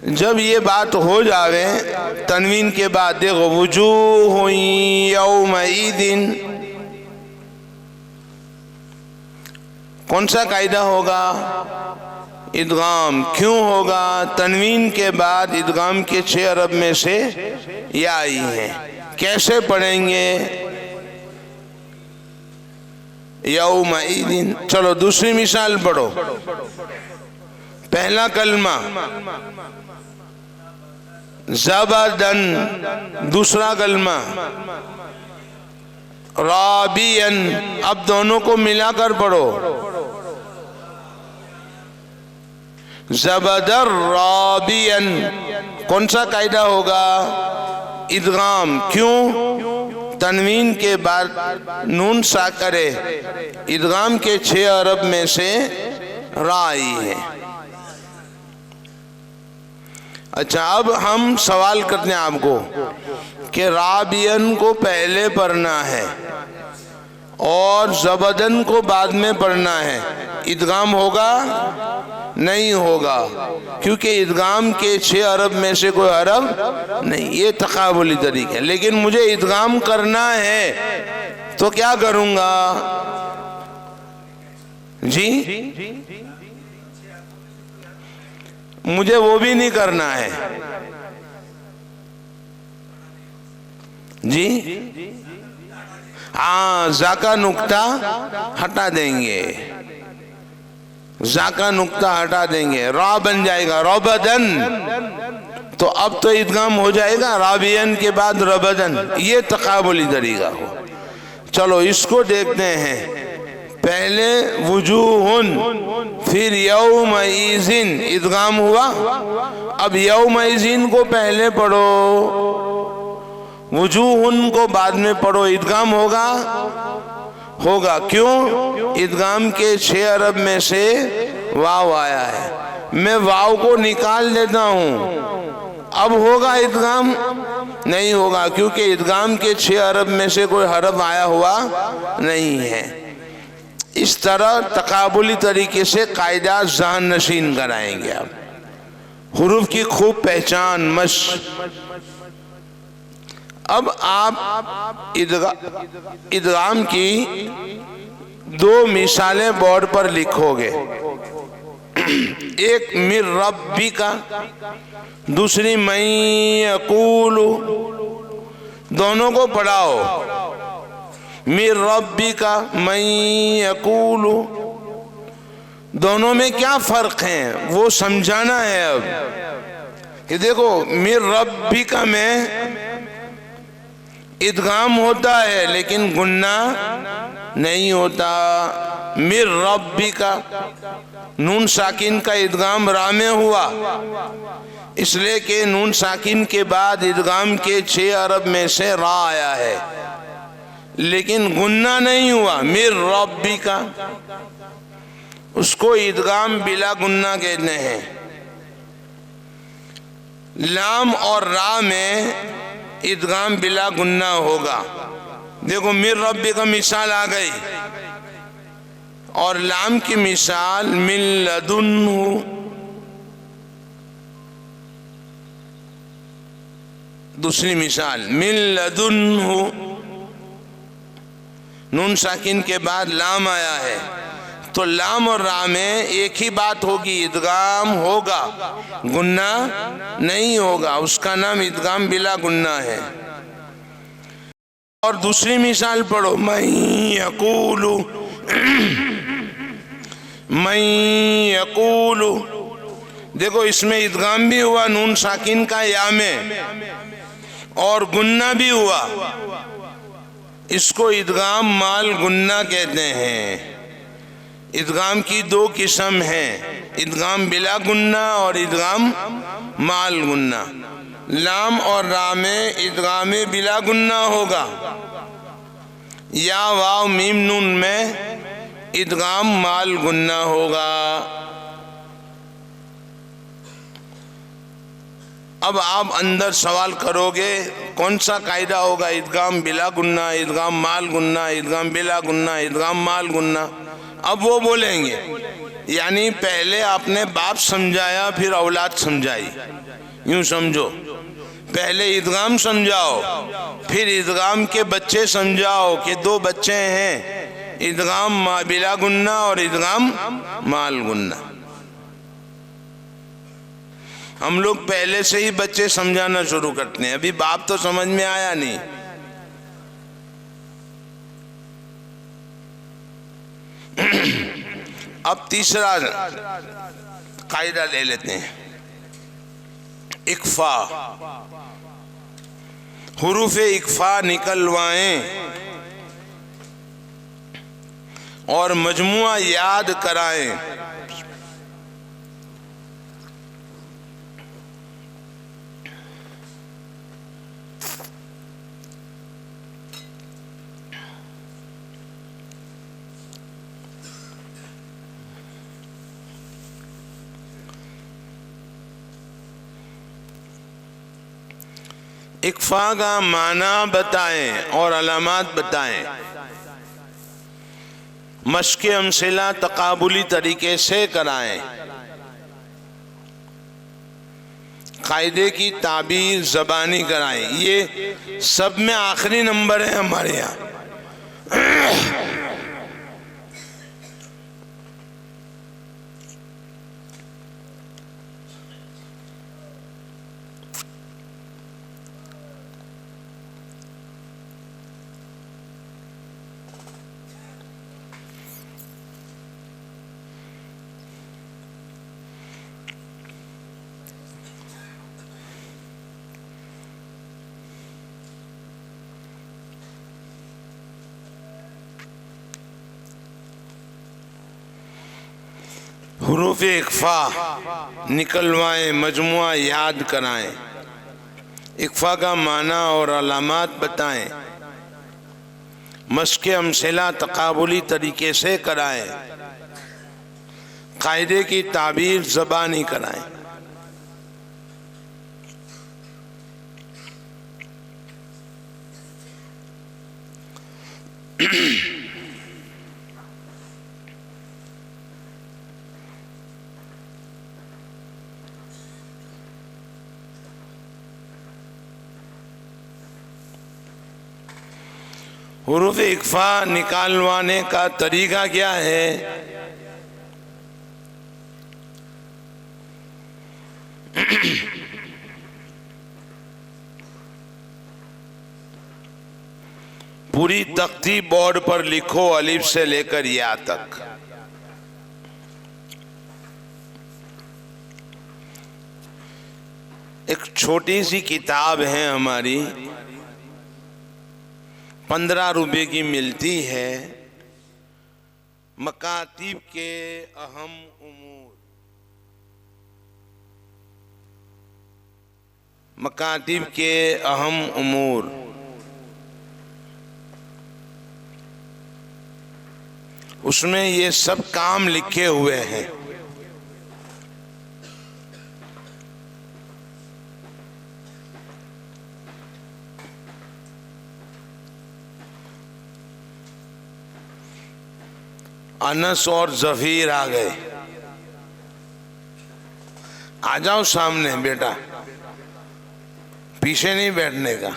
जब ये बात हो जावे तनवीन के बाद, देखो वुजूह यौमइदिन, कौन सा कायदा होगा? इदगाम। क्यों होगा? तनवीन के बाद इदगाम के 6 अरब में से या आई है। कैसे पढ़ेंगे? यौमइदिन। चलो दूसरी मिसाल पढ़ो। पहला कलमा ज़बदन, दूसरा कलमा राबियन। अब दोनों को मिलाकर पढ़ो। ज़बदर राबियन। कौन सा कायदा होगा? इदगाम। क्यों? तनवीन के बाद नून साकरे, इदगाम के 6 अरब में से रा आई है। अच्छा, अब हम सवाल करते हैं आपको कि राबियन को पहले पढ़ना है और ज़बदन को बाद में पढ़ना है। इदगाम होगा? नहीं होगा, क्योंकि इदगाम के 6 अरब में से कोई अरब नहीं। ये तकाबुली तरीका है। लेकिन मुझे इदगाम करना है तो क्या करूंगा जी? मुझे वो भी नहीं करना है जी। हाँ, जाका नुक्ता हटा देंगे, जाका नुक्ता हटा देंगे, रा बन जाएगा रबदन। तो अब तो इदगाम हो जाएगा राबियन के बाद रबदन। ये तकाबुली तरीका हो। चलो इसको देखते हैं। पहले वुजूहुन, फिर यौमइज़िन इदगाम हुआ। अब यौमइज़िन को पहले पढ़ो, वुजूहुन को बाद में पढ़ो। इदगाम होगा? होगा। क्यों? इदगाम के 6 अरब में से वाव आया है। मैं वाव को निकाल देता हूँ, अब होगा इदगाम? नहीं होगा, क्योंकि इदगाम के 6 अरब में से कोई हरफ आया हुआ नहीं है। इस तरह तकाबुली तरीके से कायदा ज़हन नशीन कराएंगे आप। हुरूफ की खूब पहचान अब आप इदगाम की 2 मिसालें बोर्ड पर लिखोगे। एक मिर रब्बी का, दूसरी मैं यकूलु। दोनों को पढ़ाओ। मिर रब्बी का मैं यकूलु, दोनों में क्या फर्क है वो समझाना है अब कि देखो मिर रब्बिका में इदगाम होता है लेकिन गुन्ना नहीं होता। मिर रब्बिका नून साकिन का इदगाम रा में हुआ, इसलिए कि नून साकिन के बाद इदगाम के 6 अरब में से रा आया है, लेकिन गुन्ना नहीं हुआ। मिर रब्बिका उसको इदगाम बिला गुन्ना कहते हैं। लाम और रा में इदगाम बिला गुन्ना होगा। देखो मिर रब्बिका मिसाल आ गई, और लाम की मिसाल मिन लदुन्हु, दूसरी मिसाल मिन लदुन्हु, नून साकिन के बाद लाम आया है, तो लाम और रा में एक ही बात होगी, इदगाम होगा, गुन्ना नहीं होगा। उसका नाम इदगाम बिला गुन्ना है। और दूसरी मिसाल पढ़ो, मैं यकूलु, मैं यकूलु, देखो इसमें इदगाम भी हुआ नून साकिन का या में, और गुन्ना भी हुआ। इसको इदगाम माल गुन्ना कहते हैं। इदगाम की 2 किस्म हैं, इदगाम बिला गुन्ना और इदगाम माल गुन्ना। लाम और रा में इदगाम बिला गुन्ना होगा, या वाव मीम नून में इदगाम माल गुन्ना होगा। अब आप अंदर सवाल करोगे कौन सा कायदा होगा, इदगाम बिला गुन्ना, इदगाम माल गुन्ना, इदगाम बिला गुन्ना, इदगाम माल गुन्ना। अब वो बोलेंगे, यानी पहले आपने बाप समझाया फिर औलाद समझाई, यूं समझो। पहले इदगाम समझाओ फिर इदगाम के बच्चे समझाओ कि 2 बच्चे हैं, इदगाम बिला गुन्ना और इदगाम माल गुन्ना। हम लोग पहले से ही बच्चे समझाना शुरू करते हैं, अभी बाप तो समझ में आया नहीं। अब तीसरा कायदा ले लेते हैं, इक्फा। हुरूफ इक्फा निकलवाएं और मजमुआ याद कराएं। इक्फा का माना बताएं और अलामात बताएं। मश्क अमसिला तकाबुली तरीके से कराएं। कायदे की ताबीर ज़बानी कराएं। ये सब में आखिरी नंबर है हमारे यहाँ। हुरूफ इक्फा निकलवाएं, मजमुआ याद कराएं। इक्फा का माना और अलामात बताएं। मश्क अमसिला तकाबुली तरीके से कराएं। कायदे की ताबीर ज़बानी कराएं। हुरूफ इक्फा निकालवाने का तरीका क्या है? पूरी तख्ती बोर्ड पर लिखो, अलिफ से लेकर या तक। एक छोटी सी किताब है हमारी, 15 रुपए की मिलती है, मकातिब के अहम उमूर। मकातिब के अहम उमूर। उसमें ये सब काम लिखे हुए हैं। अनस और जफीर आ गए। आ जाओ सामने बेटा, पीछे नहीं बैठने का।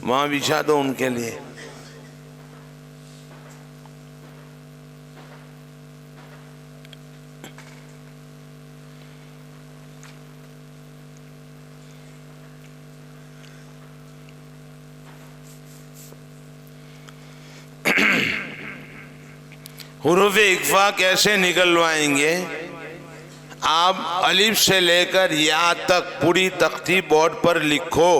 वहां बिछा दो उनके लिए। हुरूफ इक्फा कैसे निकलवाएंगे? आप अलिफ से लेकर या तक पूरी तख्ती बोर्ड पर लिखो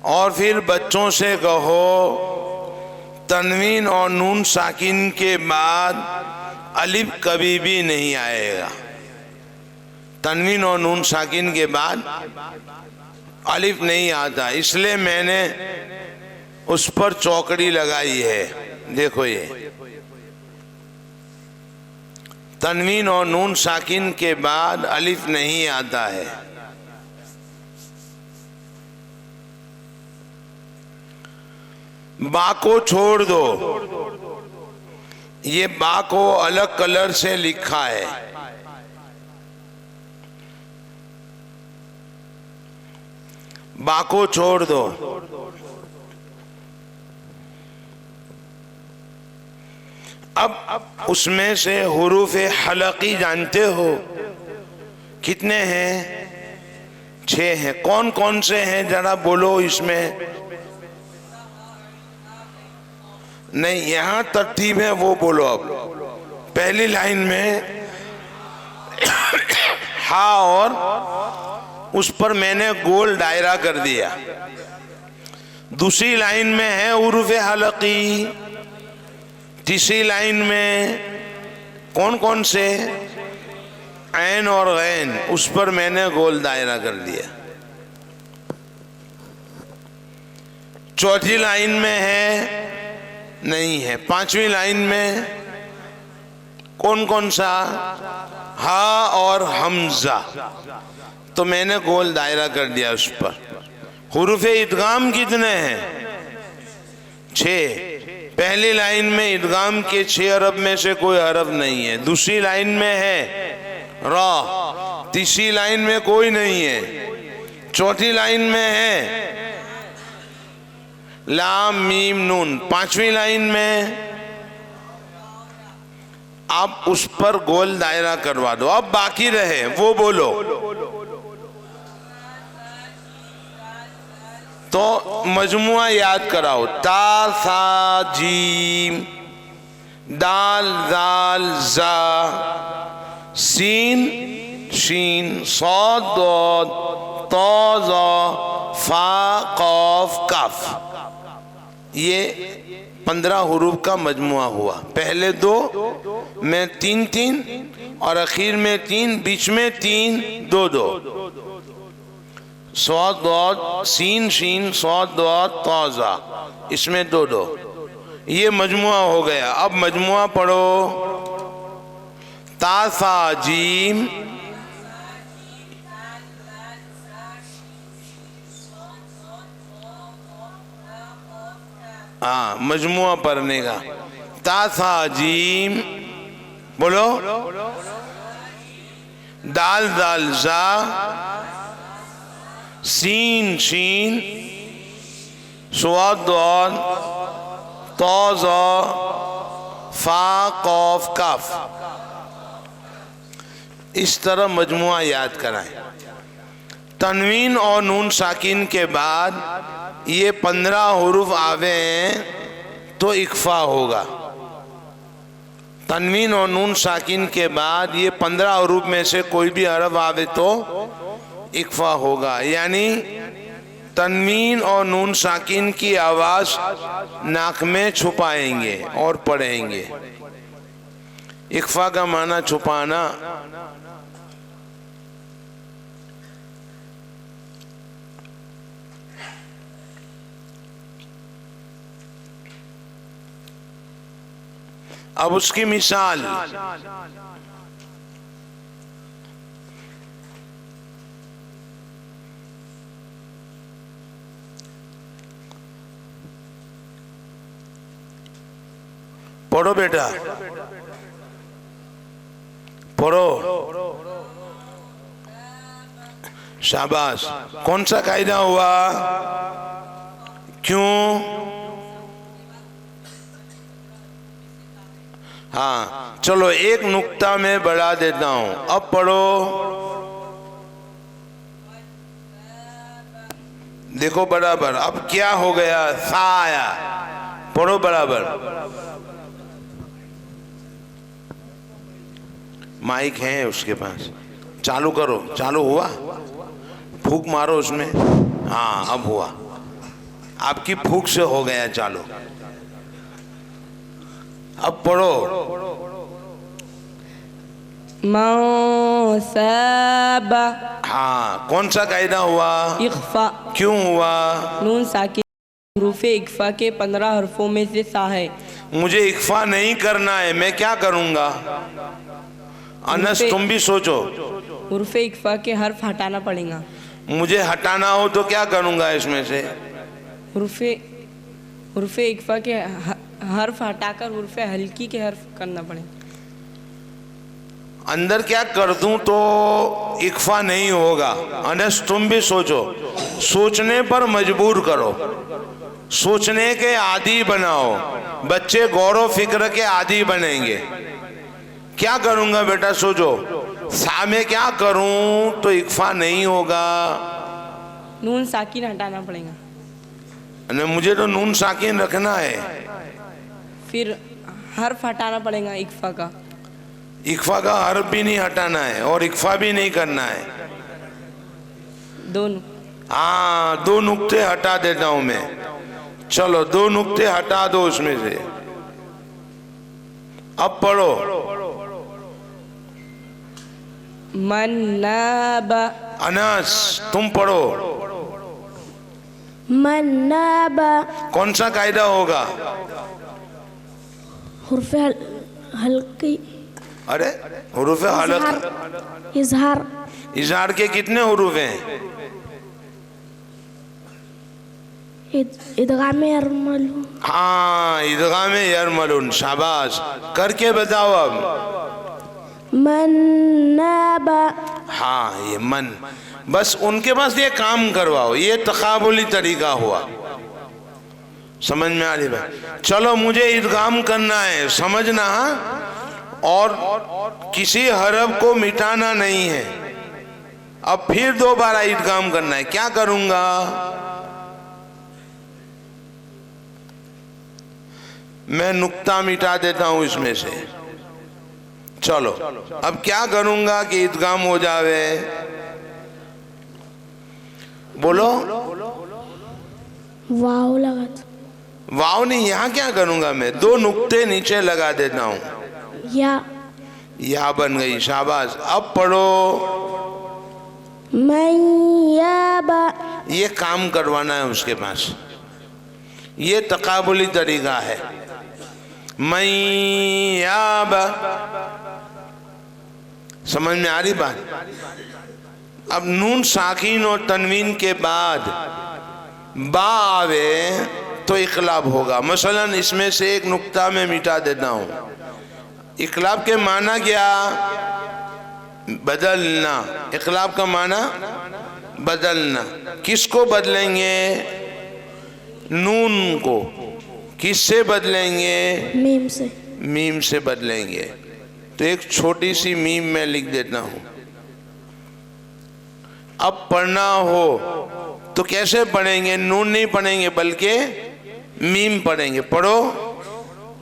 और फिर बच्चों से कहो तनवीन और नून साकिन के बाद अलिफ कभी भी नहीं आएगा। तनवीन और नून साकिन के बाद अलिफ नहीं आता, इसलिए मैंने उस पर चौकड़ी लगाई है। देखो ये तनवीन और नून साकिन के बाद अलिफ नहीं आता है। बा को छोड़ दो, ये बा को अलग कलर से लिखा है। बा को छोड़ दो। अब उसमें से हुरूफ हलकी जानते हो कितने हैं? 6 हैं। कौन कौन से हैं जरा बोलो इसमें। नहीं, यहां तरतीब है वो बोलो। अब पहली लाइन में हा और उस पर मैंने गोल दायरा कर दिया। दूसरी लाइन में है हुरूफ हलकी। तीसरी लाइन में कौन कौन से? ऐन और गैन, उस पर मैंने गोल दायरा कर दिया। चौथी लाइन में है? नहीं है। पांचवी लाइन में कौन कौन सा? हा और हमजा, तो मैंने गोल दायरा कर दिया उस पर। हुरूफ इदगाम कितने हैं? 6। पहली लाइन में इदगाम के 6 हरफ में से कोई हरफ नहीं है। दूसरी लाइन में है रा। तीसरी लाइन में कोई नहीं है। चौथी लाइन में है लाम मीम नून। पांचवी लाइन में आप उस पर गोल दायरा करवा दो। अब बाकी रहे वो बोलो। तो मजमुआ याद कराओ। ता सा जीम, दाल दाल जा, सीन शीन, सौद दौद, तो ज़ा, फा कौफ काफ। ये 15 हुरूफ का मजमुआ हुआ। पहले 2 में 3-3 और आखिर में 3, बीच में 3, 2-2। सौद दौद, सीन शीन, सौद दौद, तौज़ा, इसमें 2-2। ये मजमुआ हो गया। अब मजमुआ पढ़ो। ता सा जीम, हाँ मजमुआ पढ़ने का। ता सा जीम बोलो। दाल दाल जा, सीन शीन, स्वाद दौद, तौज़ा, फा कौफ काफ। इस तरह मजमुआ याद कराएं। तनवीन और नून साकिन के बाद ये 15 हुरूफ आवे तो इक्फा होगा। तनवीन और नून साकिन के बाद ये 15 हुरूफ में से कोई भी हरफ आवे तो इक्फा होगा। यानी तनवीन और नून साकिन की आवाज नाक में छुपाएंगे और पढ़ेंगे। इक्फा का माना छुपाना। अब उसकी मिसाल, पढ़ो बेटा, पढ़ो। शाबाश। कौन सा कायदा हुआ? क्यों? हाँ, चलो एक नुक्ता में बढ़ा देता हूं। अब पढ़ो, देखो बराबर। अब क्या हो गया? सा आया। पढ़ो बराबर। माइक है उसके पास, चालू करो। चालू हुआ? फूंक मारो उसमें। हाँ, अब हुआ। आपकी फूंक से हो गया चालू। अब पढ़ो। मौसाबा। हाँ, कौन सा कायदा हुआ? इख्फा। क्यों हुआ? नून साकिन हुरूफ इख्फा के 15 हरफों में से सा है। मुझे इख्फा नहीं करना है, मैं क्या करूंगा? अनस तुम भी सोचो। हुरूफ इख्फा के हर्फ हटाना पड़ेगा। मुझे हटाना हो तो क्या करूंगा इसमें से? हुरूफ इख्फा के हर्फ हटाकर हुरूफ हल्की के हर्फ करना पड़ेगा। अंदर क्या कर दूं तो इख्फा नहीं होगा। अनस तुम भी सोचो। सोचने पर मजबूर करो, सोचने के आदी बनाओ। बच्चे गौर फिक्र के आदी बनेंगे। क्या करूंगा बेटा? सोचो। सा में क्या करूं तो इख्फा नहीं होगा? नून साकिन हटाना पड़ेगा। नहीं, मुझे तो नून साकिन रखना है। फिर हर्फ हटाना पड़ेगा इख्फा का। इख्फा का हर्फ भी नहीं हटाना है और इख्फा भी नहीं करना है। दोनों। हाँ, 2 नुक्ते हटा देता हूं मैं। चलो 2 नुक्ते हटा दो उसमें से। अब पढ़ो। मन्नाबा। अनस तुम पढ़ो। मन्नाबा। कौन सा कायदा होगा? हुर्फ हल्की। अरे हुरूफ हलक। इजहार। इजहार के कितने हुरूफ हैं? इदगाम यरमलून। हाँ, इदगाम यरमलून। शाबाश। करके बताओ अब। मन्नाबा। हाँ, ये मन। बस उनके पास ये काम करवाओ। ये तकाबुली तरीका हुआ। समझ में आ रही बात? चलो मुझे इदगाम करना है, समझना। और किसी हरफ को मिटाना नहीं है। अब फिर दोबारा इदगाम करना है। क्या करूंगा? मैं नुक्ता मिटा देता हूं इसमें से। चलो अब क्या करूंगा कि इदगाम हो जावे? बोलो। वाव लगा। वाव नहीं, यहां क्या करूंगा मैं? 2 नुक्ते नीचे लगा देता हूं। या बन गई। शाबाश। अब पढ़ो। मैयाबा। ये काम करवाना है उसके पास। ये तकाबुली तरीका है। मैयाबा। समझ में आ रही बात? अब नून साकिन और तनवीन के बाद बा आवे तो इकलाब होगा। मसलन इसमें से एक नुक्ता में मिटा देता हूं। इकलाब के माना क्या? बदलना। इकलाब का माना बदलना। किसको बदलेंगे? नून को। किससे बदलेंगे? मीम से। मीम से बदलेंगे। तो एक छोटी सी मीम में लिख देता हूं। अब पढ़ना हो तो कैसे पढ़ेंगे? नून नहीं पढ़ेंगे बल्कि मीम पढ़ेंगे। पढ़ो।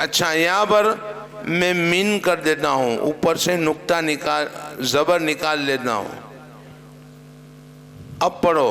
अच्छा, यहाँ पर मैं मीन कर देता हूँ, ऊपर से नुक्ता निकाल, जबर निकाल लेता हूँ। अब पढ़ो।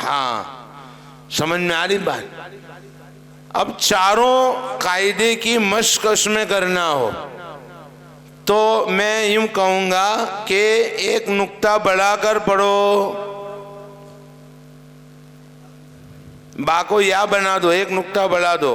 हाँ, समझ में आ रही बात? अब चारों कायदे की मश्क उसमें करना हो तो मैं यूं कहूंगा कि एक नुक्ता बढ़ाकर पढ़ो। बा को या बना दो, एक नुक्ता बढ़ा दो।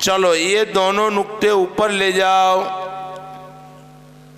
चलो, ये दोनों नुक्ते ऊपर ले जाओ।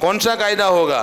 कौन सा कायदा होगा?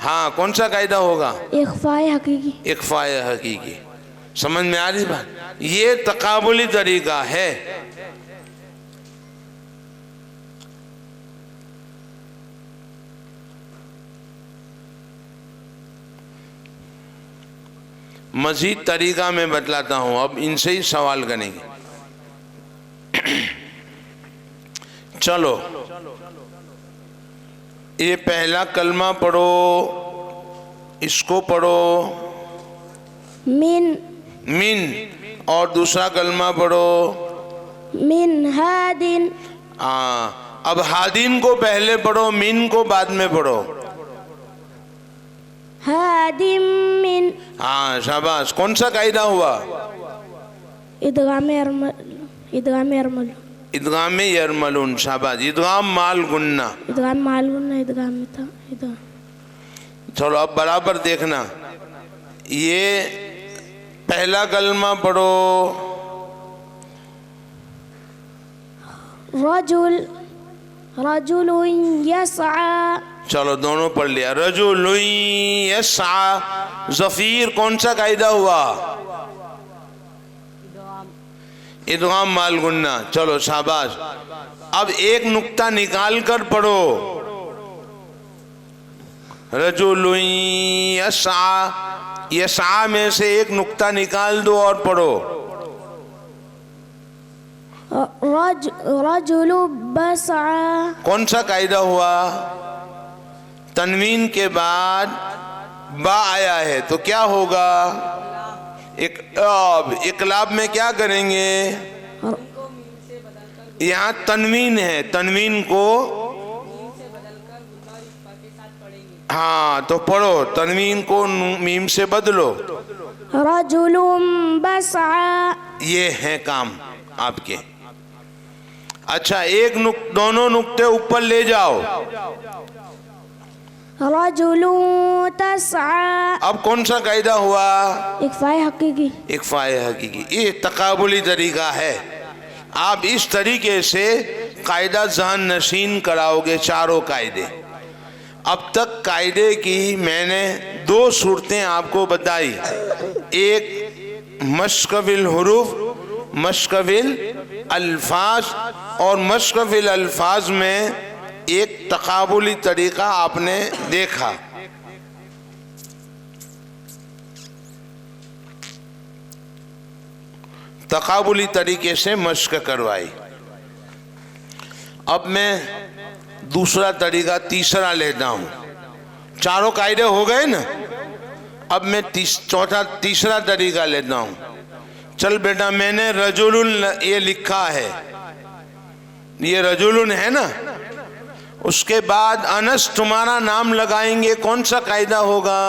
हाँ, कौन सा कायदा होगा? इख्फाए हकीकी। इख्फाए हकीकी। समझ में आ रही बात? ये तकाबुली तरीका है। मजीद तरीका मैं बतलाता हूं, अब इनसे ही सवाल करेंगे। चलो, ये पहला कलमा पढ़ो, इसको पढ़ो। मिन मिन। और दूसरा कलमा पढ़ो। मिन हादिन। अब हादिन को पहले पढ़ो, मिन को बाद में पढ़ो। हादिम मिन। हाँ, शाबाश। कौन सा कायदा हुआ? इदगाम यरमल। इदगाम यरमल। इदगाम यरमलून। शाबाश। इदगाम माल गुन्ना। इदगाम मालूम ना, इदगाम में था इदगाम। चलो, अब बराबर देखना। ये पहला कलमा पढ़ो। रजुल रजुल यस्आ। चलो, दोनों पढ़ लिया। रजुल यस्आ। ज़फ़ीर कौन सा कायदा हुआ? इदगाम माल गुन्ना। चलो, शाबाश। अब एक नुक्ता निकाल कर पढ़ो। रजुल यस्आ। यस्आ में से एक नुक्ता निकाल दो और पढ़ो। रजुल बसआ। कौन सा कायदा हुआ? तनवीन के बाद बा आया है तो क्या होगा? इकलाब में क्या करेंगे? यहाँ तनवीन है, तनवीन को हाँ तो पढ़ो, तनवीन को मीम से बदलो। रजुलुम बसआ। ये है काम आपके। अच्छा, दोनों नुक्ते ऊपर ले जाओ। रजुलु तसआ। अब कौन सा कायदा हुआ? इख्फाए हकीकी। इख्फाए हकीकी। ये तकाबुली तरीका है। आप इस तरीके से कायदा जहन नशीन कराओगे चारों कायदे। अब तक कायदे की मैंने दो सूरतें आपको बताई। एक मश्कबिल हुरूफ, मश्कबिल अल्फाज, और मश्कबिल अल्फाज में एक तकाबुली तरीका आपने देखा। तकाबुली तरीके से मश्क करवाई। अब मैं दूसरा तरीका, तीसरा लेता हूं। चारों कायदे हो गए ना, अब मैं तीसरा तरीका लेता हूं। चल बेटा, मैंने रजुलुन ये लिखा है, ये रजुलुन है ना, उसके बाद अनस तुम्हारा नाम लगाएंगे, कौन सा कायदा होगा?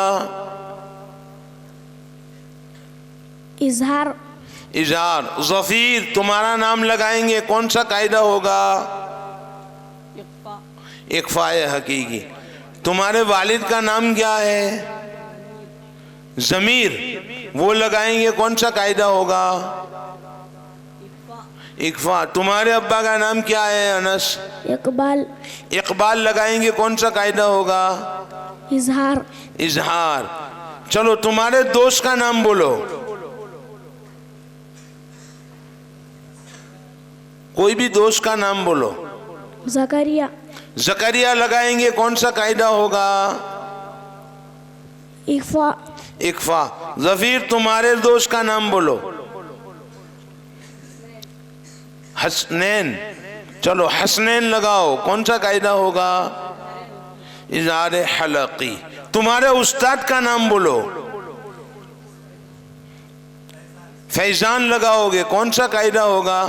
इजहार। इजहार। ज़फ़ीर तुम्हारा नाम लगाएंगे, कौन सा कायदा होगा? इख्फाए हकीकी। तुम्हारे वालिद का नाम क्या है? ज़मीर, वो लगाएंगे, कौन सा कायदा होगा? इख्फा। तुम्हारे अब्बा का नाम क्या है अनस? इकबाल। इकबाल लगाएंगे, कौन सा कायदा होगा? इजहार। इजहार। चलो, तुम्हारे दोस्त का नाम बोलो, कोई भी दोस्त का नाम बोलो। ज़करिया। ज़करिया लगाएंगे, कौन सा कायदा होगा? इख्फा। इख्फा। ज़फ़ीर तुम्हारे दोस्त का नाम बोलो। हसनैन। चलो हसनैन लगाओ, कौन सा कायदा होगा? इज़हार हलकी। तुम्हारे उस्ताद का नाम बोलो। फैजान लगाओगे, कौन सा कायदा होगा?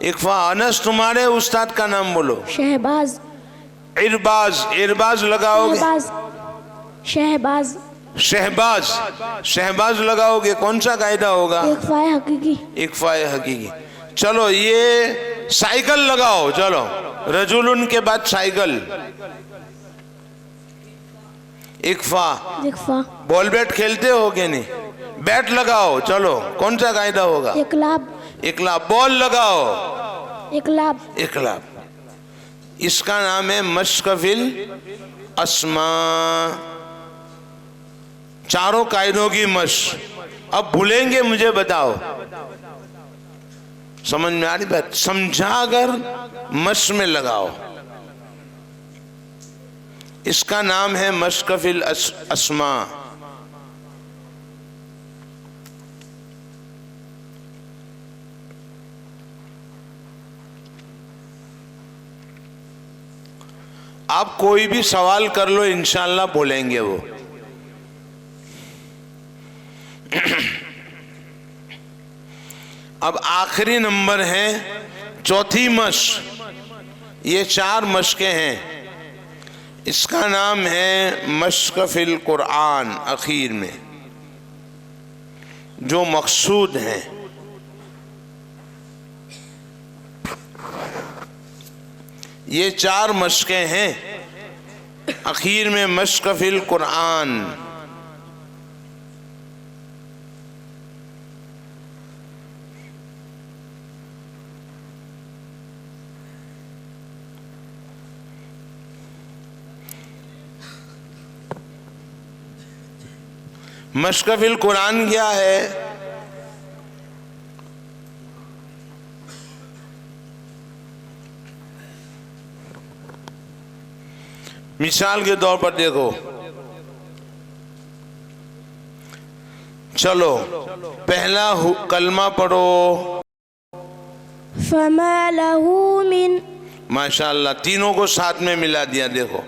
इकफा। अनस, तुम्हारे उस्ताद का नाम बोलो। शहबाज। इरबाज, इरबाज लगाओगे। शहबाज। शहबाज। शहबाज, शहबाज लगाओगे, कौन सा कायदा होगा? इकफाए हकीकी। इकफाए हकीकी। चलो ये साइकिल लगाओ, चलो रजुलुन के बाद cycle. ICFAI. ICFAI. Ball bat खेलते हो कि नहीं? बैट लगाओ, चलो कौन सा कायदा होगा? इकलाब। इकलाब। बॉल लगाओ। इकलाब। इकलाब। इसका नाम है मशकफिल अस्मा। चारों कायदों की मश्क। अब भूलेंगे मुझे बताओ, समझ में आ रही बात? समझा कर मश्क में लगाओ। इसका नाम है मशकफिल अस्मा। आप कोई भी सवाल कर लो, इंशाल्लाह बोलेंगे वो। अब आखिरी नंबर है चौथी मश्क। ये 4 मश्कें हैं। इसका नाम है मशकफिल कुरान। आखिर में जो मकसूद है, ये 4 मश्कें हैं। आखिर में मशकफिल कुरान। मशकफिल कुरान क्या है? मिसाल के तौर पर देखो, चलो पहला कलमा पढ़ो। फमा लहू मिन। माशाअल्लाह, तीनों को साथ में मिला दिया। देखो,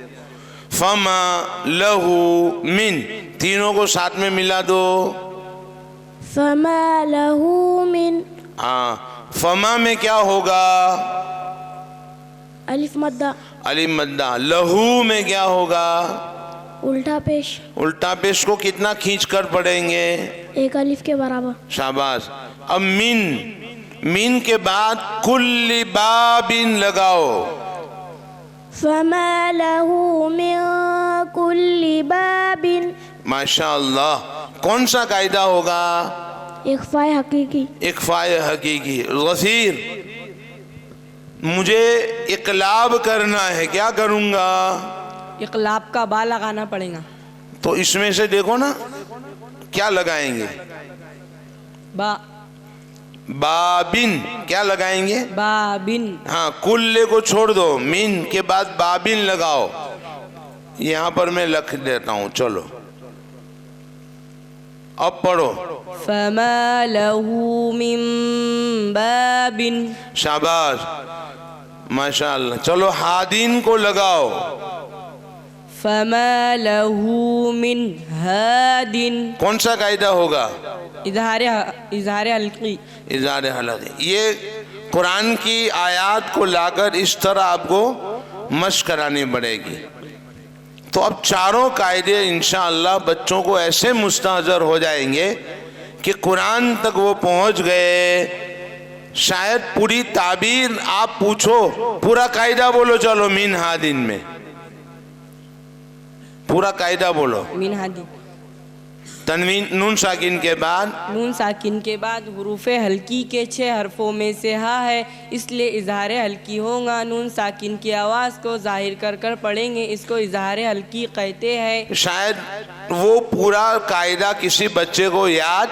फमा लहू मिन, तीनों को साथ में मिला दो। फमा लहू मिन। हाँ, फमा में क्या होगा? अलिफ मद्दा। अलिफ मद्दा। लहू में क्या होगा? उल्टा पेश। उल्टा पेश को कितना खींच कर पढ़ेंगे? 1 अलिफ के बराबर। शाबाश। अब मिन, मिन के बाद कुल्ली बाबिन लगाओ। फमा लहू मिन कुल्ली बाबिन। माशाअल्लाह। कौन सा कायदा होगा? इख्फाए हकीकी। इख्फाए हकीकी। गफीर, मुझे इकलाब करना है, क्या करूंगा? इकलाब का बा लगाना पड़ेगा। तो इसमें से देखो ना, क्या लगाएंगे? बा। बाबिन, क्या लगाएंगे? बाबिन। हाँ, कुल्ले को छोड़ दो, मिन के बाद बाबिन लगाओ। यहां पर मैं लिख देता हूं, चलो अब पढ़ो। फमा लहू मिन बाबिन। शाबाश, माशाअल्लाह। चलो हादीन को लगाओ। फमा लहू मिन हादिन। कौन सा कायदा होगा? इज़हार हल्की। इज़हार हल्की। ये कुरान की आयत को लाकर इस तरह आपको मश्क करानी पड़ेगी। तो अब चारों कायदे इंशाअल्लाह बच्चों को ऐसे मुस्तहज़र हो जाएंगे कि कुरान तक वो पहुंच गए। शायद पूरी ताबीर आप पूछो, पूरा कायदा बोलो, चलो मिन हादिन में पूरा कायदा बोलो। मिन हादिन। तनवीन नून साकिन के बाद, नून साकिन के बाद हुरूफ हल्की के 6 हरफों में से हा है, इसलिए इज़हार हल्की होगा। नून साकिन की आवाज़ को जाहिर कर कर पढ़ेंगे, इसको इज़हार हल्की कहते हैं। शायद वो पूरा कायदा किसी बच्चे को याद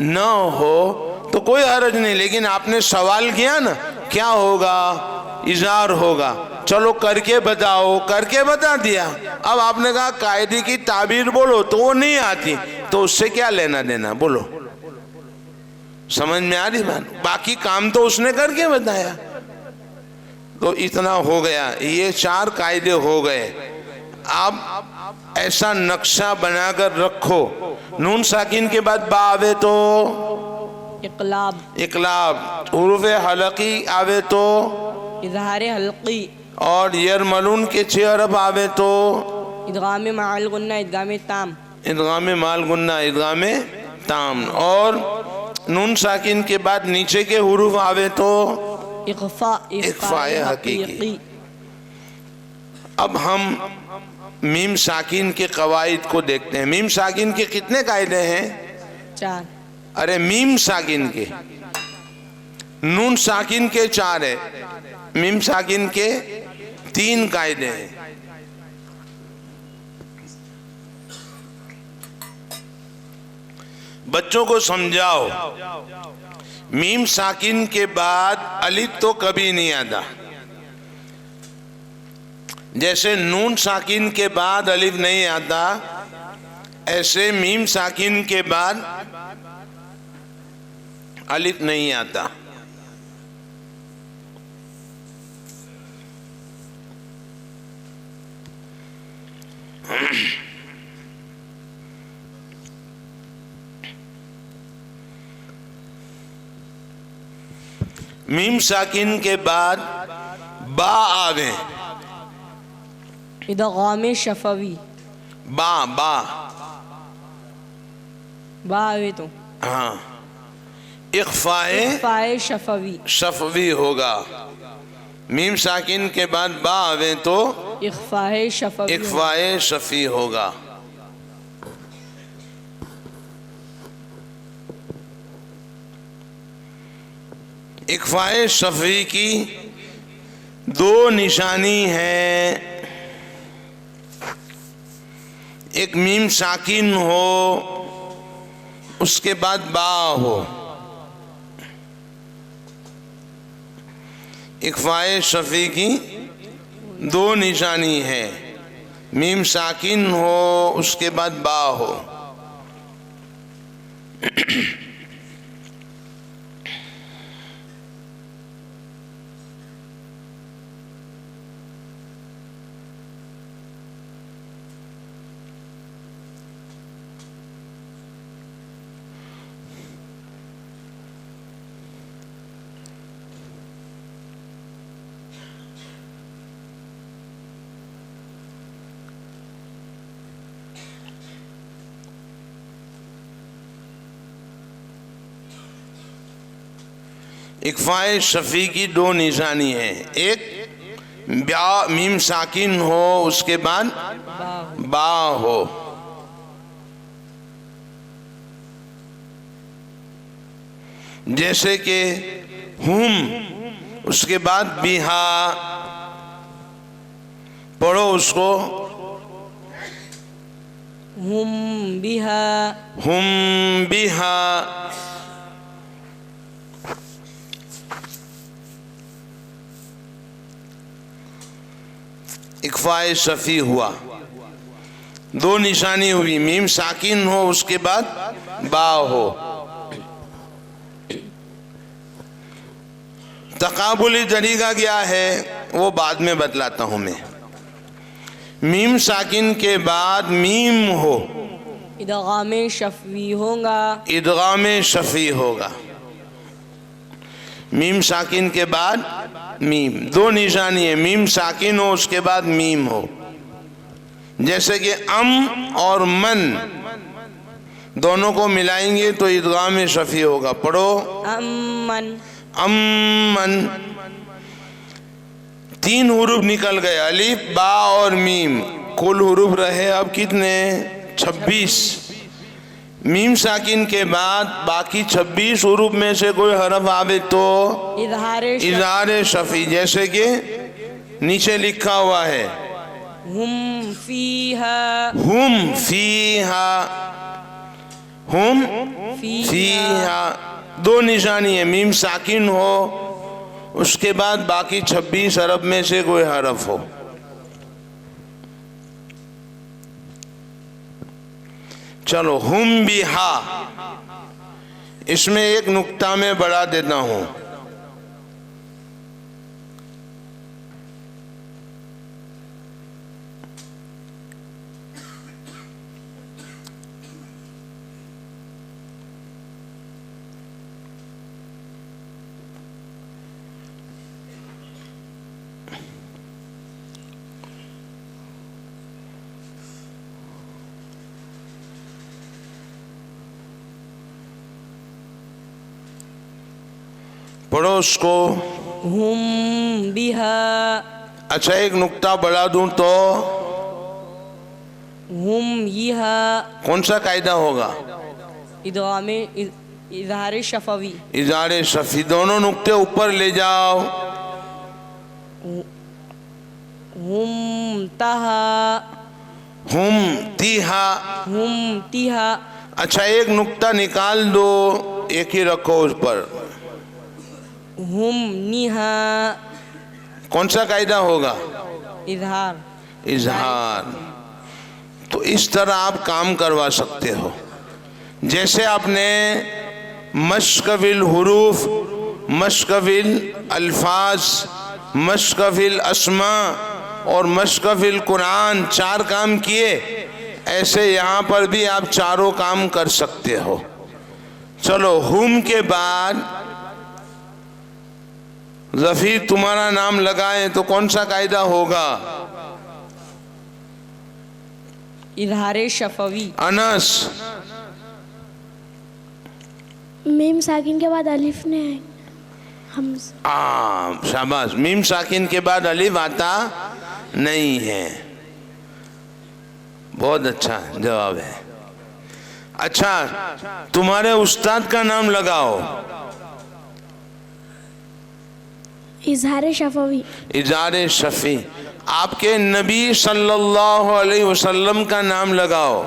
न हो तो कोई हर्ज नहीं, लेकिन आपने सवाल किया ना, क्या होगा? इज़हार होगा। चलो करके बताओ, करके बता दिया। अब आपने कहा कायदे की ताबीर बोलो, तो वो नहीं आती, तो उससे क्या लेना देना? बोलो, समझ में आ रही बात? बाकी काम तो उसने करके बताया। तो इतना हो गया, ये 4 कायदे हो गए। आप ऐसा नक्शा बनाकर रखो, नून साकिन के बाद बा आवे तो इक़लाब, इकलाब, हुरूफ हलकी आवे तो इज़हार हल्की, और यरमलून के 6 हरफ आवे तो इदगाम माल गुन्ना, इदगाम ताम, इदगाम माल गुन्ना, इदगाम ताम, और नून साकिन के बाद नीचे के हुरूफ आवे तो इक़फ़ाए हकीकी। अब हम मीम साकिन के कवाइद को देखते हैं। मीम साकिन के कितने कायदे हैं? 4। अरे मीम साकिन के, नून साकिन के 4 है, मीम साकिन के 3 कायदे हैं। बच्चों को समझाओ, मीम साकिन के बाद अलिफ तो कभी नहीं आता। जैसे नून साकिन के बाद अलिफ नहीं आता, ऐसे मीम साकिन के बाद अलिफ नहीं आता। मीम साकिन के बाद बा आवे, इदगाम शफवी, बा बा बा आवे तो हाँ, इक़फ़ाए शफवी, शफवी होगा। मीम साकिन के बाद बा आवे तो इक़फ़ाए शफवी, इक़फ़ाए शफी होगा। इक़फ़ाए शफी की 2 निशानी है, एक मीम साकिन हो उसके बाद बा हो। इक़फ़ाए शफी की 2 निशानी है, मीम साकिन हो उसके बाद बा हो। इक़फ़ाए शफी की 2 निशानी है, एक ब्या मीम साकिन हो उसके बाद बा हो। जैसे कि हुम उसके बाद बिहा, पढ़ो उसको, हुम बिहा, हुम बिहा। इक़फ़ाए शफी हुआ, 2 निशानी हुई, मीम साकिन हो उसके बाद बा हो। तकाबुली तरीका क्या है वो बाद में बतलाता हूँ मैं। मीम साकिन के बाद मीम हो, इदगाम शफवी होगा, इदगाम शफी होगा। मीम साकिन के बाद मीम, 2 निशानी है, मीम साकिन हो उसके बाद मीम हो। जैसे कि अम और मन दोनों को मिलाएंगे तो इदगाम शफी होगा। पढ़ो, अमन, अमन। 3 हुरूफ निकल गए, अलिफ बा और मीम, कुल हुरूफ रहे अब कितने? 26। मीम साकिन के बाद बाकी 26 हुरूफ में से कोई हरफ आवे तो इज़हार शफी। जैसे कि नीचे लिखा हुआ है, हुम फीहा, हुम फीहा, हुम फीहा। 2 निशानी है, मीम साकिन हो उसके बाद बाकी 26 हरफ में से कोई हरफ हो। चलो, हुम बिहा, इसमें एक नुक्ता में बढ़ा देता हूं। पढ़ो उसको। हुम बिहा, अच्छा एक नुक्ता बढ़ा दूं तो हुम यहा, कौन सा कायदा होगा? इदगामे इजहार शफवी, इजारे शफी। दोनों नुक्ते ऊपर ले जाओ। हुम तहा, हुम तीहा। हुम तिहा, अच्छा एक नुक्ता निकाल दो, एक ही रखो उस पर। हुम निहा, कौन सा कायदा होगा? इजहार। इजहार। तो इस तरह आप काम करवा सकते हो। जैसे आपने मशकविल हुरूफ, मशकविल अल्फाज, मशकविल अस्मा और मशकविल कुरान 4 काम किए, ऐसे यहाँ पर भी आप चारों काम कर सकते हो। चलो हुम के बाद ज़फीर तुम्हारा नाम लगाएं तो कौन सा कायदा होगा? इजहार शफवी। अनस। मीम साकिन के बाद अलिफ ने हम शाबाश। मीम साकिन के बाद अलिफ आता नहीं है। बहुत अच्छा जवाब है। अच्छा तुम्हारे उस्ताद का नाम लगाओ। इजहार शफवी। इजारे शफी। आपके नबी सल्लल्लाहु अलैहि वसल्लम का नाम लगाओ।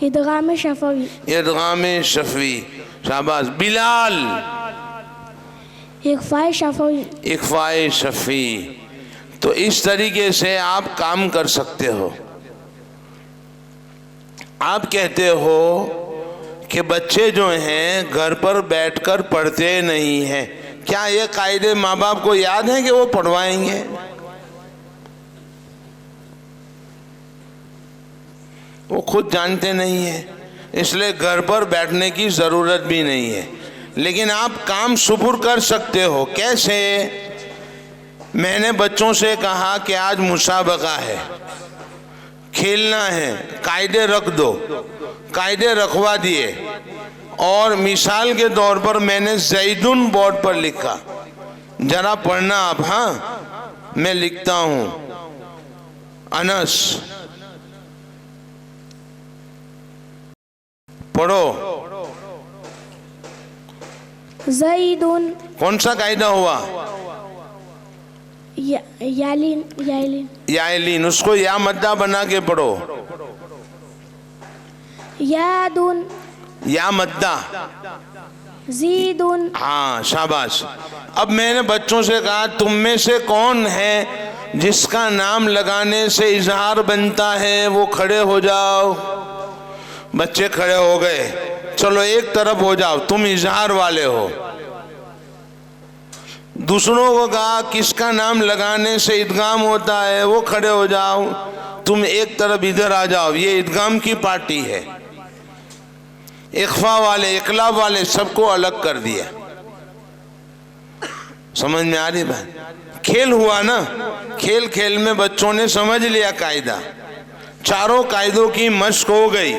इदगाम शफवी। इदगाम शफी। शाबाश। बिलाल। इख्फाए शफवी। इख्फाए शफी। तो इस तरीके से आप काम कर सकते हो। आप कहते हो कि बच्चे जो हैं घर पर बैठकर पढ़ते नहीं हैं, क्या ये कायदे माँ बाप को याद है कि वो पढ़वाएंगे? वो खुद जानते नहीं है, इसलिए घर पर बैठने की ज़रूरत भी नहीं है। लेकिन आप काम सुपुर कर सकते हो। कैसे? मैंने बच्चों से कहा कि आज मुसाबका है, खेलना है, कायदे रख दो। कायदे रखवा दिए और मिसाल के तौर पर मैंने ज़ैदुन बोर्ड पर लिखा, जरा पढ़ना आप। हाँ मैं लिखता हूँ। अनस। पढ़ो। ज़ैदुन। कौन सा कायदा हुआ? यालिन। यालिन। यालिन। उसको या मद्दा बना के पढ़ो। यादुन। या मद्दा। ज़ीदुन। हाँ शाबाश। अब मैंने बच्चों से कहा तुम में से कौन है जिसका नाम लगाने से इजहार बनता है, वो खड़े हो जाओ। बच्चे खड़े हो गए। चलो एक तरफ हो जाओ, तुम इजहार वाले हो। दूसरों को कहा किसका नाम लगाने से इदगाम होता है, वो खड़े हो जाओ। तुम एक तरफ इधर आ जाओ, ये इदगाम की पार्टी है। इख्फा वाले, इकलाब वाले सबको अलग कर दिया। समझ में आ रही बात? खेल हुआ ना। खेल खेल में बच्चों ने समझ लिया कायदा। चारों कायदों की मश्क हो गई।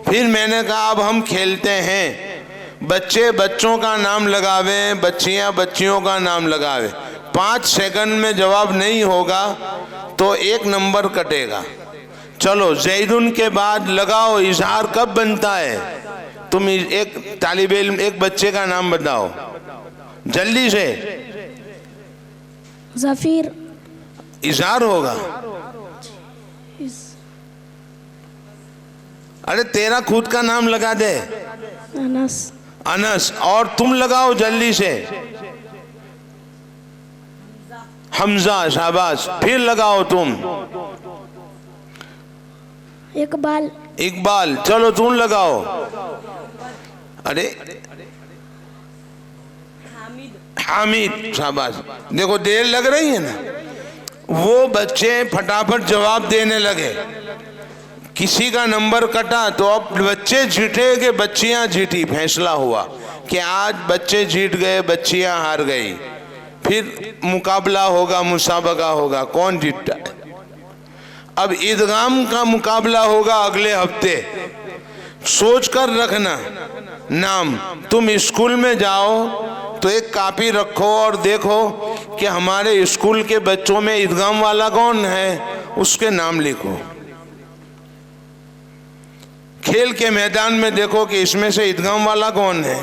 फिर मैंने कहा अब हम खेलते हैं। बच्चे बच्चों का नाम लगावे, बच्चियां बच्चियों का नाम लगावे। 5 सेकंड में जवाब नहीं होगा तो 1 नंबर कटेगा। चलो ज़ैदुन के बाद लगाओ। इजहार कब बनता है? तुम एक तालिब इल्म, एक बच्चे का नाम बताओ जल्दी से। ज़फीर। इजहार होगा। अरे तेरा खुद का नाम लगा दे। अनस। अनस। और तुम लगाओ जल्दी से। हमजा। शाबाश। फिर लगाओ तुम। इकबाल। इकबाल। चलो तुम लगाओ। अरे हामिद। शाबाश। देखो देर लग रही है ना। वो बच्चे फटाफट जवाब देने लगे। किसी का नंबर कटा तो अब बच्चे जीते कि बच्चियां जीती। फैसला हुआ कि आज बच्चे जीत गए, बच्चियां हार गई। फिर मुकाबला होगा, मुसाबका होगा, कौन जीतता है। अब ईदगाम का मुकाबला होगा अगले हफ्ते। सोच कर रखना नाम। तुम स्कूल में जाओ तो एक कॉपी रखो और देखो कि हमारे स्कूल के बच्चों में इदगाम वाला कौन है, उसके नाम लिखो। खेल के मैदान में देखो कि इसमें से इदगाम वाला कौन है,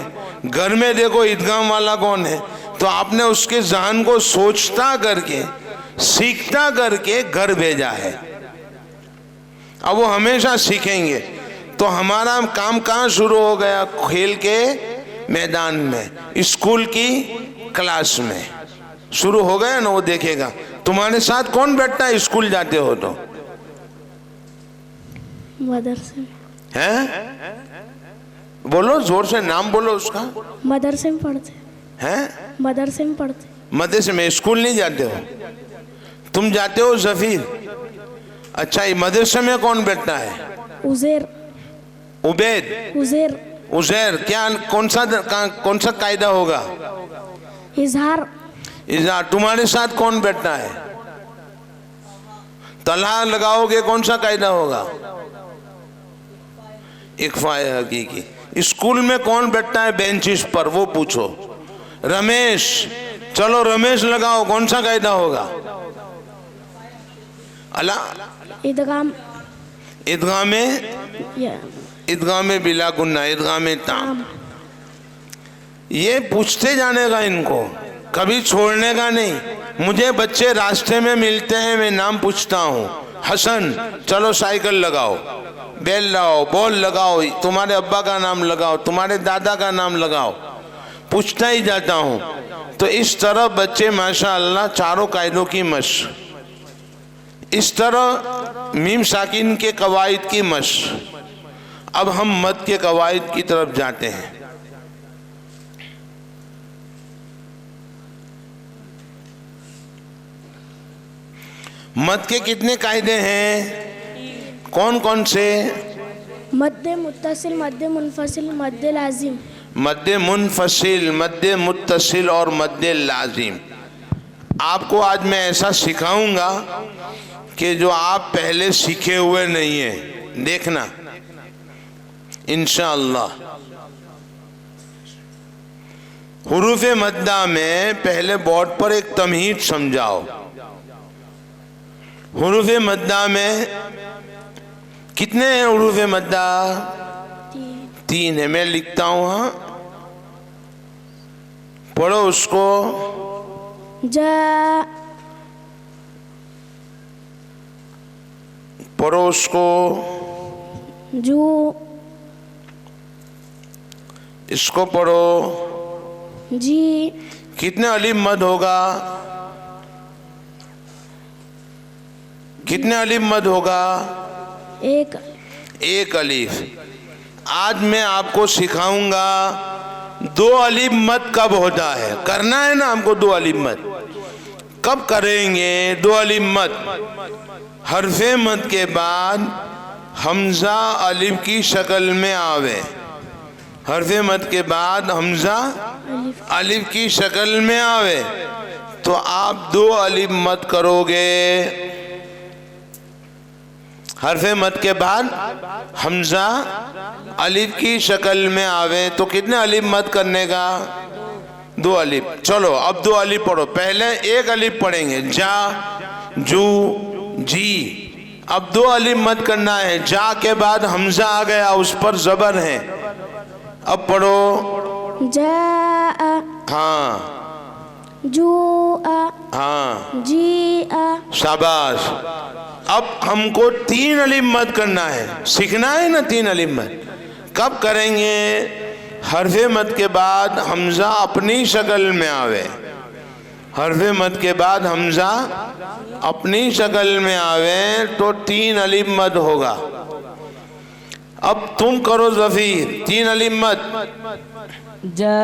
घर में देखो इदगाम वाला कौन है। तो आपने उसके ज़हन को सोचता करके, सीखता करके घर भेजा है। अब वो हमेशा सीखेंगे। तो हमारा काम कहाँ शुरू हो गया? खेल के मैदान में, स्कूल की क्लास में शुरू हो गया ना। वो देखेगा तुम्हारे साथ कौन बैठता है स्कूल जाते हो तो, मदरसे में। हैं? बोलो जोर से, नाम बोलो उसका। मदरसे में पढ़ते हैं? मदरसे में पढ़ते। मदरसे में, स्कूल नहीं जाते हो? तुम जाते हो जफीर? अच्छा, ये मदरसे में कौन बैठता है? उज़ैर। उबैद। उज़ैर। उज़ैर क्या, कौन सा कायदा होगा? इजहार। इजहार। तुम्हारे साथ कौन बैठता है? तलहा लगाओगे, कौन सा कायदा होगा? इक्फाए हकीकी। स्कूल में कौन बैठता है बेंचिस पर, वो पूछो। रमेश, चलो रमेश लगाओ, कौन सा कायदा होगा? अल्लाह। इदगाम। इदगाम में, इदगाम में बिला गुन्ना, इदगाम में ताम। ये पूछते जाने का इनको, कभी छोड़ने का नहीं। मुझे बच्चे रास्ते में मिलते हैं, मैं नाम पूछता हूँ। हसन, चलो साइकिल लगाओ, बेल लगाओ, बॉल लगाओ, तुम्हारे अब्बा का नाम लगाओ, तुम्हारे दादा का नाम लगाओ, पूछता ही जाता हूँ। तो इस तरह बच्चे माशाअल्लाह चारों कायदों की मश। इस तरह मीम साकिन के कवायद की मश। अब हम मद के कवायद की तरफ जाते हैं। मद के कितने कायदे हैं? कौन कौन से? मद्दे मुत्तसिल, मद्दे मुनफसिल, मद्दे लाजिम। मद्दे मुनफसिल, मद्दे मुत्तसिल और मद्दे लाजिम। आपको आज मैं ऐसा सिखाऊंगा कि जो आप पहले सीखे हुए नहीं हैं। देखना इंशाअल्लाह। हुरूफ मद्दा में पहले बोर्ड पर एक तमहीद समझाओ। हुरूफ मद्दा में कितने हैं? हुरूफ मद्दा 3 है। मैं लिखता हूँ, हाँ, पढ़ो उसको। जा, पढ़ो उसको। जू, इसको पढ़ो। जी। कितने अलिफ मद होगा? कितने अलिफ मद होगा? एक अलिफ। आज मैं आपको सिखाऊंगा 2 अलिफ मद कब होता है। करना है ना हमको 2 अलिफ मद। कब करेंगे 2 अलिफ मद? हरफे मद के बाद हमजा अलिफ की शक्ल में आवे। हरफे मद के बाद हमजा अलिफ की शक्ल में आवे तो आप 2 अलिफ मद करोगे। हरफे मद के बाद हमजा अलिफ की शक्ल में आवे तो कितने अलिफ मद करने का? 2 अलिफ। चलो अब 2 अलिफ पढ़ो। पहले एक अलिफ पढ़ेंगे, जा, जू, जी। अब 2 अलिफ मद करना है। जा के बाद हमजा आ गया, उस पर जबर है। अब पढ़ो। जा, हाँ, जू, हाँ, जी। शाबाश। अब हमको 3 अलिफ मद करना है। सीखना है ना 3 अलिफ मद। कब करेंगे? हरफे मद के बाद हमजा अपनी शक्ल में आवे। हरफे मद के बाद हमजा अपनी शक्ल में आवे तो 3 अलिफ मद होगा। अब तुम करो जफीर 3 अलिफ मद। जा,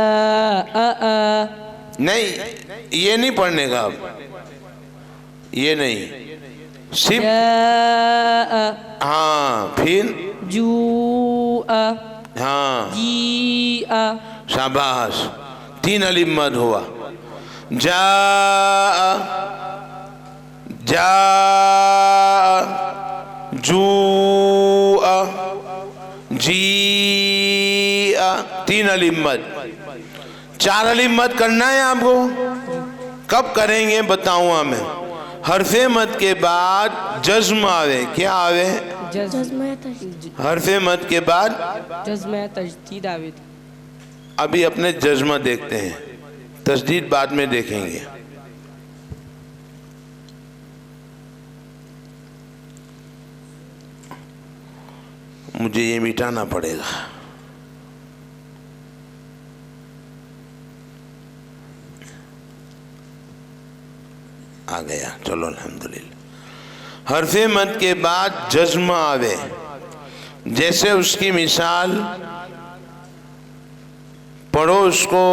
नहीं, ये नहीं पढ़ने का। अब ये नहीं, सिर्फ हाँ, फिर जू, हाँ, जी। शाबाश। 3 अलिफ मद हुआ। जा, जा, जू, जी, 3 अलिफ मद, 4 अलिफ मद करना है आपको। कब करेंगे बताऊंगा मैं। हरफे मद के बाद जज्म आवे, क्या आवे? जज्म या तशदीद। हरफे मद के बाद जज्म या तजदीद आवेद। अभी अपने जज्म देखते हैं, तस्दीद बाद में देखेंगे। मुझे ये मिटाना पड़ेगा। आ गया, चलो अल्हम्दुलिल्लाह। हरफे मद के बाद जज्म आवे, जैसे उसकी मिसाल पढ़ो उसको।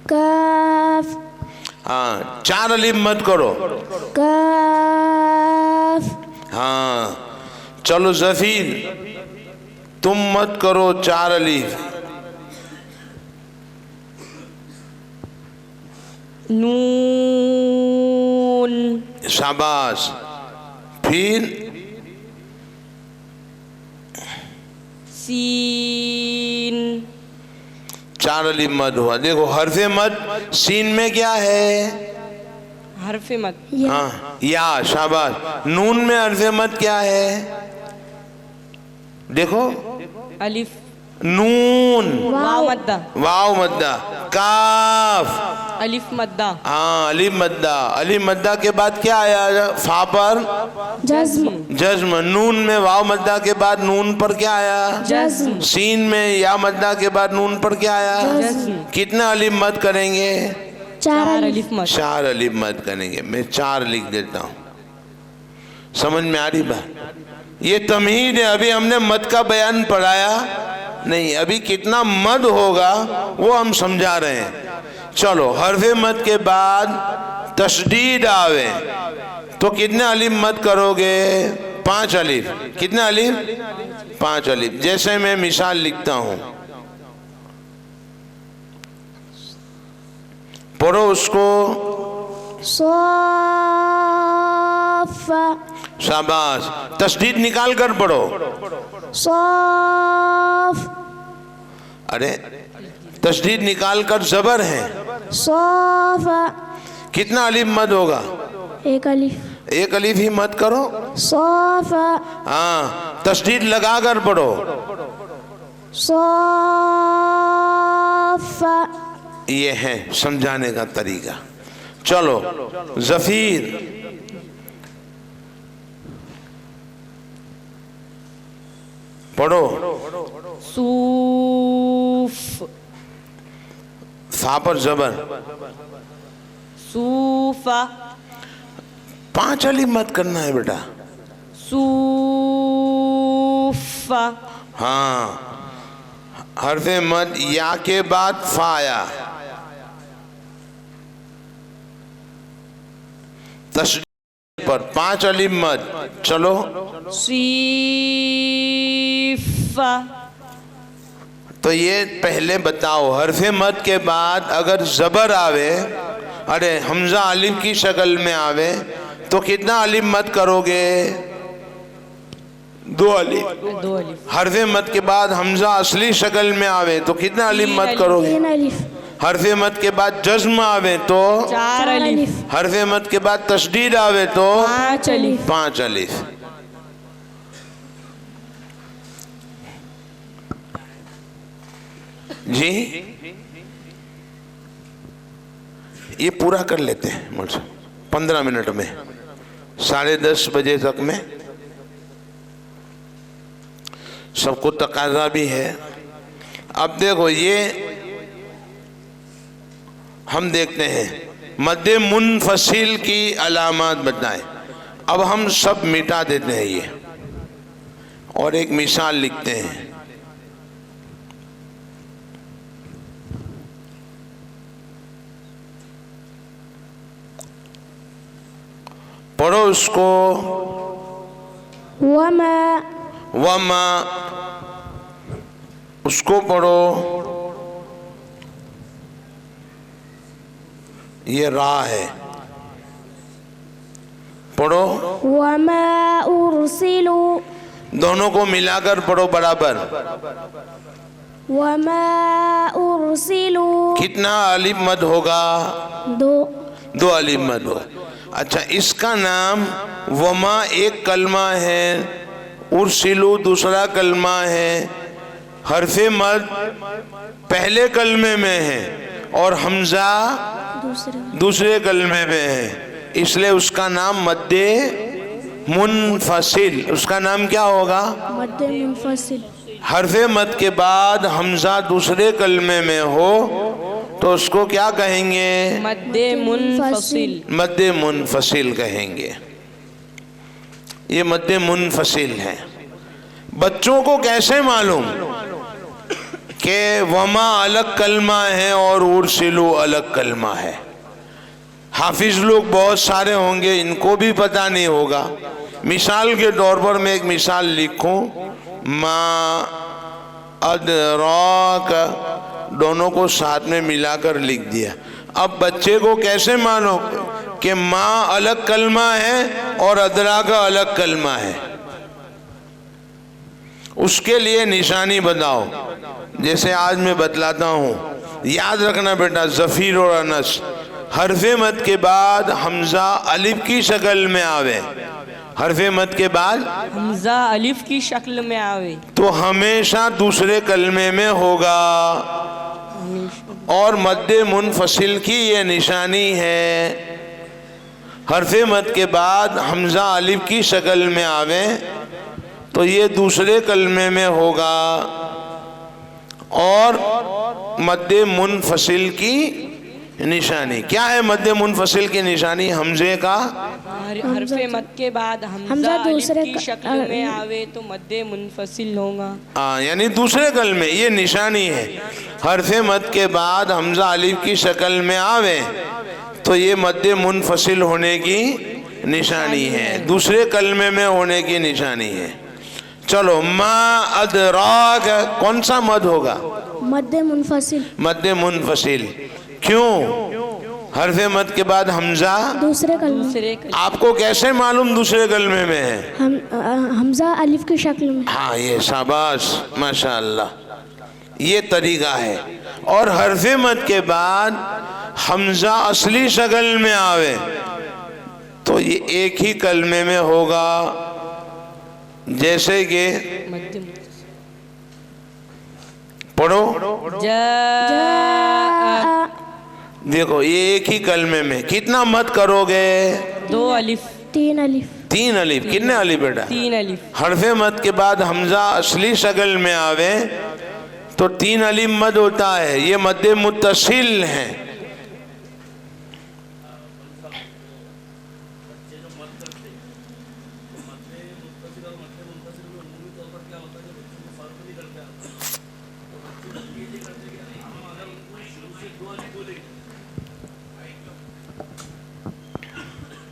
काफ। हाँ, 4 अलिफ मत करो। काफ। हाँ, चलो ज़फ़ीर तुम मत करो 4 अलिफ। नून। शाबाश। फिर सीन। 4 अलिफ मद हुआ। देखो हरफे मद सीन में क्या है? हरफे मद। हाँ, या। शाबाश। नून में हरफे मद क्या है? देखो, अलिफ। नून, वाव मद्दा। वाव मद्दा। काफ, अलिफ मद्दा। हाँ, अलिफ मद्दा। अलिफ मद्दा के बाद क्या आया? फा पर जज्म। जज्म। नून में वाव मद्दा के बाद नून पर क्या आया? जज्म। सीन में या मद्दा के बाद नून पर क्या आया? जज्म। कितना अलिफ मद करेंगे? 4 अलिफ मद। 4 अलिफ मद करेंगे। मैं 4 लिख देता हूँ। समझ में आ रही बात? ये तमहीद है। अभी हमने मद का बयान पढ़ाया नहीं, अभी कितना मद होगा वो हम समझा रहे हैं। चलो, हरफे मद के बाद तशदीद आवे तो कितने अलिफ मद करोगे? 5 अलिफ। कितने अलिफ? 5 अलिफ। जैसे मैं मिसाल लिखता हूँ, पढ़ो उसको। सौफा। शाबाश। तशदीद निकाल कर पढ़ो। सौफ। अरे, तशदीद निकाल कर जबर है। सौफा। कितना अलिफ मद होगा? 1 अलिफ। 1 अलिफ ही मत करो। सौफा। हाँ, तशदीद लगा कर पढ़ो। सौफा। ये है समझाने का तरीका। चलो, ज़फ़ीर पढ़ो। सूफ। फा पर जबर। सूफा। 5 अलिफ मत करना है बेटा। सूफा। हाँ, हरफे मद या के बाद फा आया। तशदीद पर 5 अलिफ मद। चलो, सीफा। तो ये पहले बताओ, हरफे मद के बाद अगर जबर आवे, अरे हमजा अलिफ की शक्ल में आवे तो कितना अलिफ मद करोगे? 2 अलिफ। 2 अलिफ। हरफे मद के बाद हमजा असली शक्ल में आवे तो कितना अलिफ मद करोगे? 3 अलिफ। हरफे मद के बाद जज्म आवे तो 4 अलिफ। हरफे मद के बाद तशदीद आवे तो 5 अलिफ। 5 अलिफ। जी, ये पूरा कर लेते हैं मुझसे 15 मिनट में, 10:30 बजे तक में। सबको तकाजा भी है। अब देखो, ये हम देखते हैं मद्दे मुनफसिल की अलामात बताएं। अब हम सब मिटा देते हैं ये और एक मिसाल लिखते हैं। पढ़ो उसको। वमा। वमा, उसको पढ़ो। ये रा है, पढ़ो। वमा उरसिलू। दोनों को मिलाकर पढ़ो बराबर। वमा उर्सिलू, कितना अलिफ मद होगा? 2। 2 अलिफ मद होगा। अच्छा, इसका नाम वमा एक कलमा है, उर्सिलू दूसरा कलमा है। हरफे मद पहले कलमे में है और हमजा दूसरे कलमे में है, इसलिए उसका नाम मद्दे मुनफसिल। उसका नाम क्या होगा? मद्दे मुनफसिल। हरफे मद के बाद हमजा दूसरे कलमे में हो तो उसको क्या कहेंगे? मद्दे मुनफसिल। मद्दे मुनफसिल कहेंगे। ये मद्दे मुनफसिल है। बच्चों को कैसे मालूम कि वमा अलग कलमा है और उर्सिलू अलग कलमा है? हाफिज लोग बहुत सारे होंगे, इनको भी पता नहीं होगा। मिसाल के तौर पर मैं एक मिसाल लिखूं, मा अदराक, दोनों को साथ में मिलाकर लिख दिया। अब बच्चे को कैसे मानो कि माँ अलग कलमा है और अदरा का अलग कलमा है? उसके लिए निशानी बताओ। जैसे आज मैं बतलाता हूँ, याद रखना बेटा, जफीर और अनस हरफे मद के बाद हमजा अलिफ की शक्ल में आवे, हरफे मद के बाद हमजा अलिफ की शक्ल में आवे तो हमेशा दूसरे कलमे में होगा। और मद्दे मुनफसिल की ये निशानी है, हरफे मद के बाद हमजा अलिफ की शक्ल में आवे तो ये दूसरे कलमे में होगा। और मद्दे मुनफसिल की निशानी क्या है? मद्दे मुनफसिल की निशानी हमजे का हरफे मद के बाद हमजा दूसरे की शक्ल में आवे तो मद्दे मुनफसिल होगा। हाँ, यानी दूसरे कलमे, ये निशानी है। हरफे मद के बाद हमजा अलिफ की शक्ल में आवे तो ये मद्दे मुनफसिल होने की निशानी है, दूसरे कलमे में होने की निशानी है। चलो, मा अदराक कौन सा मद होगा? मद्दे मुनफसिल। मद्दे मुनफसिल। क्यों? हरफे मद के बाद हमजा दूसरे कलमे। आपको कैसे मालूम दूसरे कलमे में है? हमजा अलिफ की शक्ल में। हाँ, ये शाबाश, माशाअल्लाह, ये तरीका है। और हरफे मद के बाद हमजा असली शक्ल में आवे तो ये एक ही कलमे में होगा। जैसे कि पढ़ो, देखो ये एक ही कलमे में कितना मद करोगे? 2 अलिफ। 3 अलिफ। 3 अलिफ। कितने अलिफ बेटा? 3 अलिफ। हरफे मद के बाद हमजा असली शक्ल में आवे तो 3 अलिफ मद होता है। ये मद्दे मुत्तसिल है।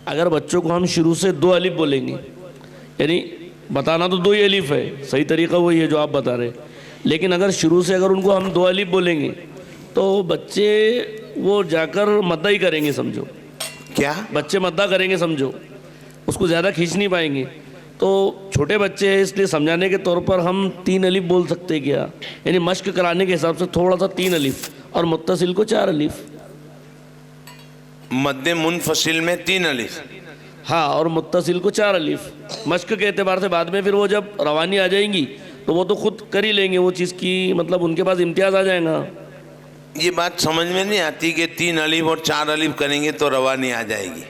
अगर बच्चों को हम शुरू से 2 अलिफ बोलेंगे, यानी बताना तो 2 ही अलिफ है, सही तरीका वही है जो आप बता रहे, लेकिन अगर शुरू से अगर उनको हम 2 अलिफ बोलेंगे तो बच्चे वो जाकर मद्दा ही करेंगे, समझो। क्या? बच्चे मद्दा करेंगे, समझो, उसको ज़्यादा खींच नहीं पाएंगे। तो छोटे बच्चे हैं, इसलिए समझाने के तौर पर हम 3 अलिफ बोल सकते हैं क्या, यानी मश्क कराने के हिसाब से थोड़ा सा 3 अलिफ और मुत्तसिल को 4 अलिफ। मद्दे मुनफसिल में 3 अलिफ, हाँ, और मुत्तसिल को 4 अलिफ। मश्क के एतबार से बाद में फिर वो जब रवानी आ जाएंगी तो वो तो खुद कर ही लेंगे वो चीज़ की, मतलब उनके पास इम्तियाज़ आ जाएगा। ये बात समझ में नहीं आती कि 3 अलिफ और 4 अलिफ करेंगे तो रवानी आ जाएगी।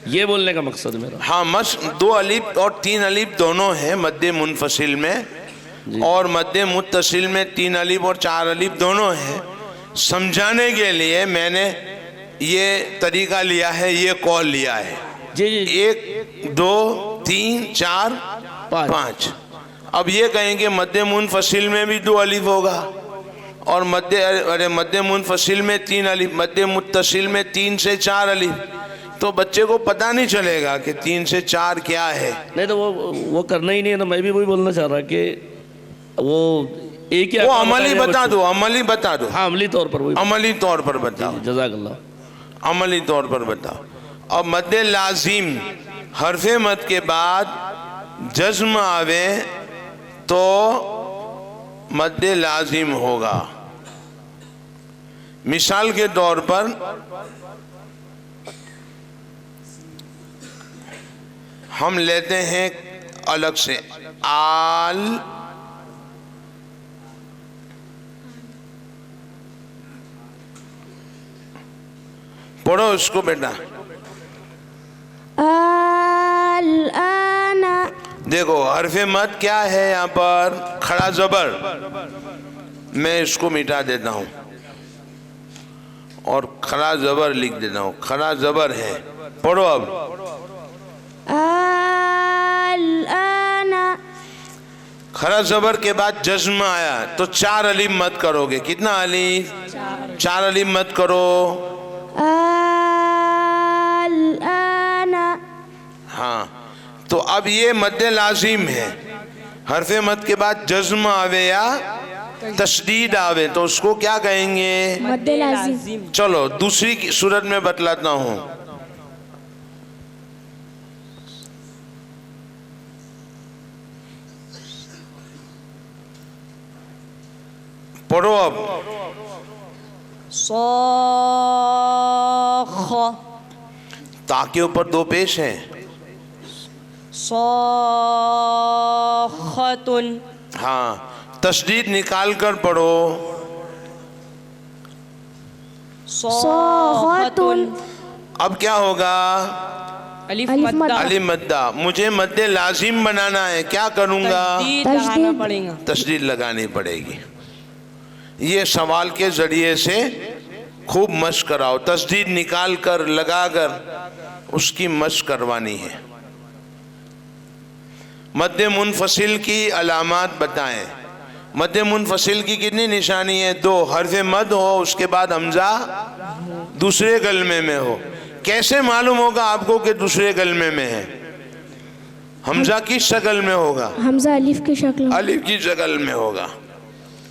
ये बोलने का मकसद मेरा। हाँ, मस 2 अलिफ और 3 अलिफ दोनों हैं मद्दे मुनफसिल में, और मद्दे मुत्तसिल में 3 अलिफ और 4 अलिफ दोनों हैं। समझाने के लिए मैंने ये तरीका लिया है, ये कॉल लिया है। जी जी। 1 2 3 4 5। अब ये कहेंगे मद्दे मुनफसिल में भी 2 अलिफ होगा और मद्दे मुनफसिल में 3 अलिफ, मद्दे मुत्तसिल में 3 से 4 अलिफ, तो बच्चे को पता नहीं चलेगा कि 3 से 4 क्या है। नहीं तो वो करना ही नहीं है ना। मैं भी वही बोलना चाह रहा कि वो एक ही वो आकार अमली बताया बता बच्चों दो, अमली बता दो, को। हाँ अमली तौर पर वही अमली तौर पर बताओ, जज़ाकल्लाह। अमली तौर पर बताओ। और मद लाजिम हरफे मद के बाद जज्म आवे तो मद लाजिम होगा। मिसाल के तौर पर हम लेते हैं अलग से आल, पढ़ो उसको बेटा। आना देखो हरफे मद क्या है यहाँ पर, खड़ा जबर। मैं इसको मिटा देता हूँ और खड़ा जबर लिख देता हूँ, खड़ा जबर है। पढ़ो अब। आना खड़ा जबर के बाद जज्म आया तो 4 अलीफ मत करोगे। कितना अलीफ? 4 अलीफ मत करो। आना हाँ, तो अब ये मद लाजिम है। हरफे मद के बाद जज्म आवे या तशदीद आवे तो उसको क्या कहेंगे? मद लाजिम। चलो दूसरी सूरत में बतलाता हूँ। पढ़ो अब। सौख ता के ऊपर 2 पेश हैं। सौखतुन। हाँ, तशदीद निकाल कर पढ़ो। सौखतुन। अब क्या होगा? अलिफ अलिफ मद्दा। मद्दा। अली मद्दा। मुझे मद लाजिम बनाना है, क्या करूँगा? तशदीद लगाना पड़ेगा। तशदीद लगानी पड़ेगी। ये सवाल के ज़रिए से खूब मश्क कराओ। तशदीद निकाल कर लगा कर उसकी मश्क करवानी है। मद मुनफसिल की अलामात बताएं। मद मुनफसिल की कितनी निशानी है? 2। हरफ मद हो, उसके बाद हमजा दूसरे गलमे में हो। कैसे मालूम होगा आपको कि दूसरे गलमे में है? हमजा किस शक्ल में होगा? हमजा अलिफ की शक्ल में। अलिफ की शक्ल में होगा।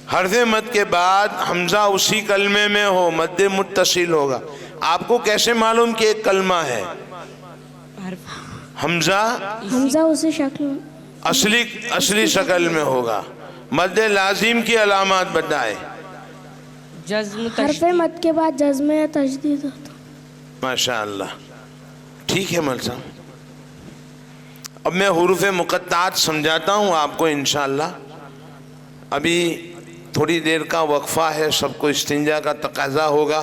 हरफ मद के बाद हमजा उसी कलमे में हो, मद मुत्तसिल होगा। आपको कैसे मालूम कि एक कलमा है? हमजा हमजा उसी शक्ल में। असली शक्ल में होगा। मद लाजिम की अलामात बताए। जज्म हरफ तशदीद। मद के बाद जज्म या तशदीद होता। माशाअल्लाह, ठीक है मौलवी साहब। अब मैं हुरूफ मुक़त्तात समझाता हूँ आपको इंशाअल्लाह। अभी थोड़ी देर का वक्फा है, सबको इस्तिंजा का तकाजा होगा।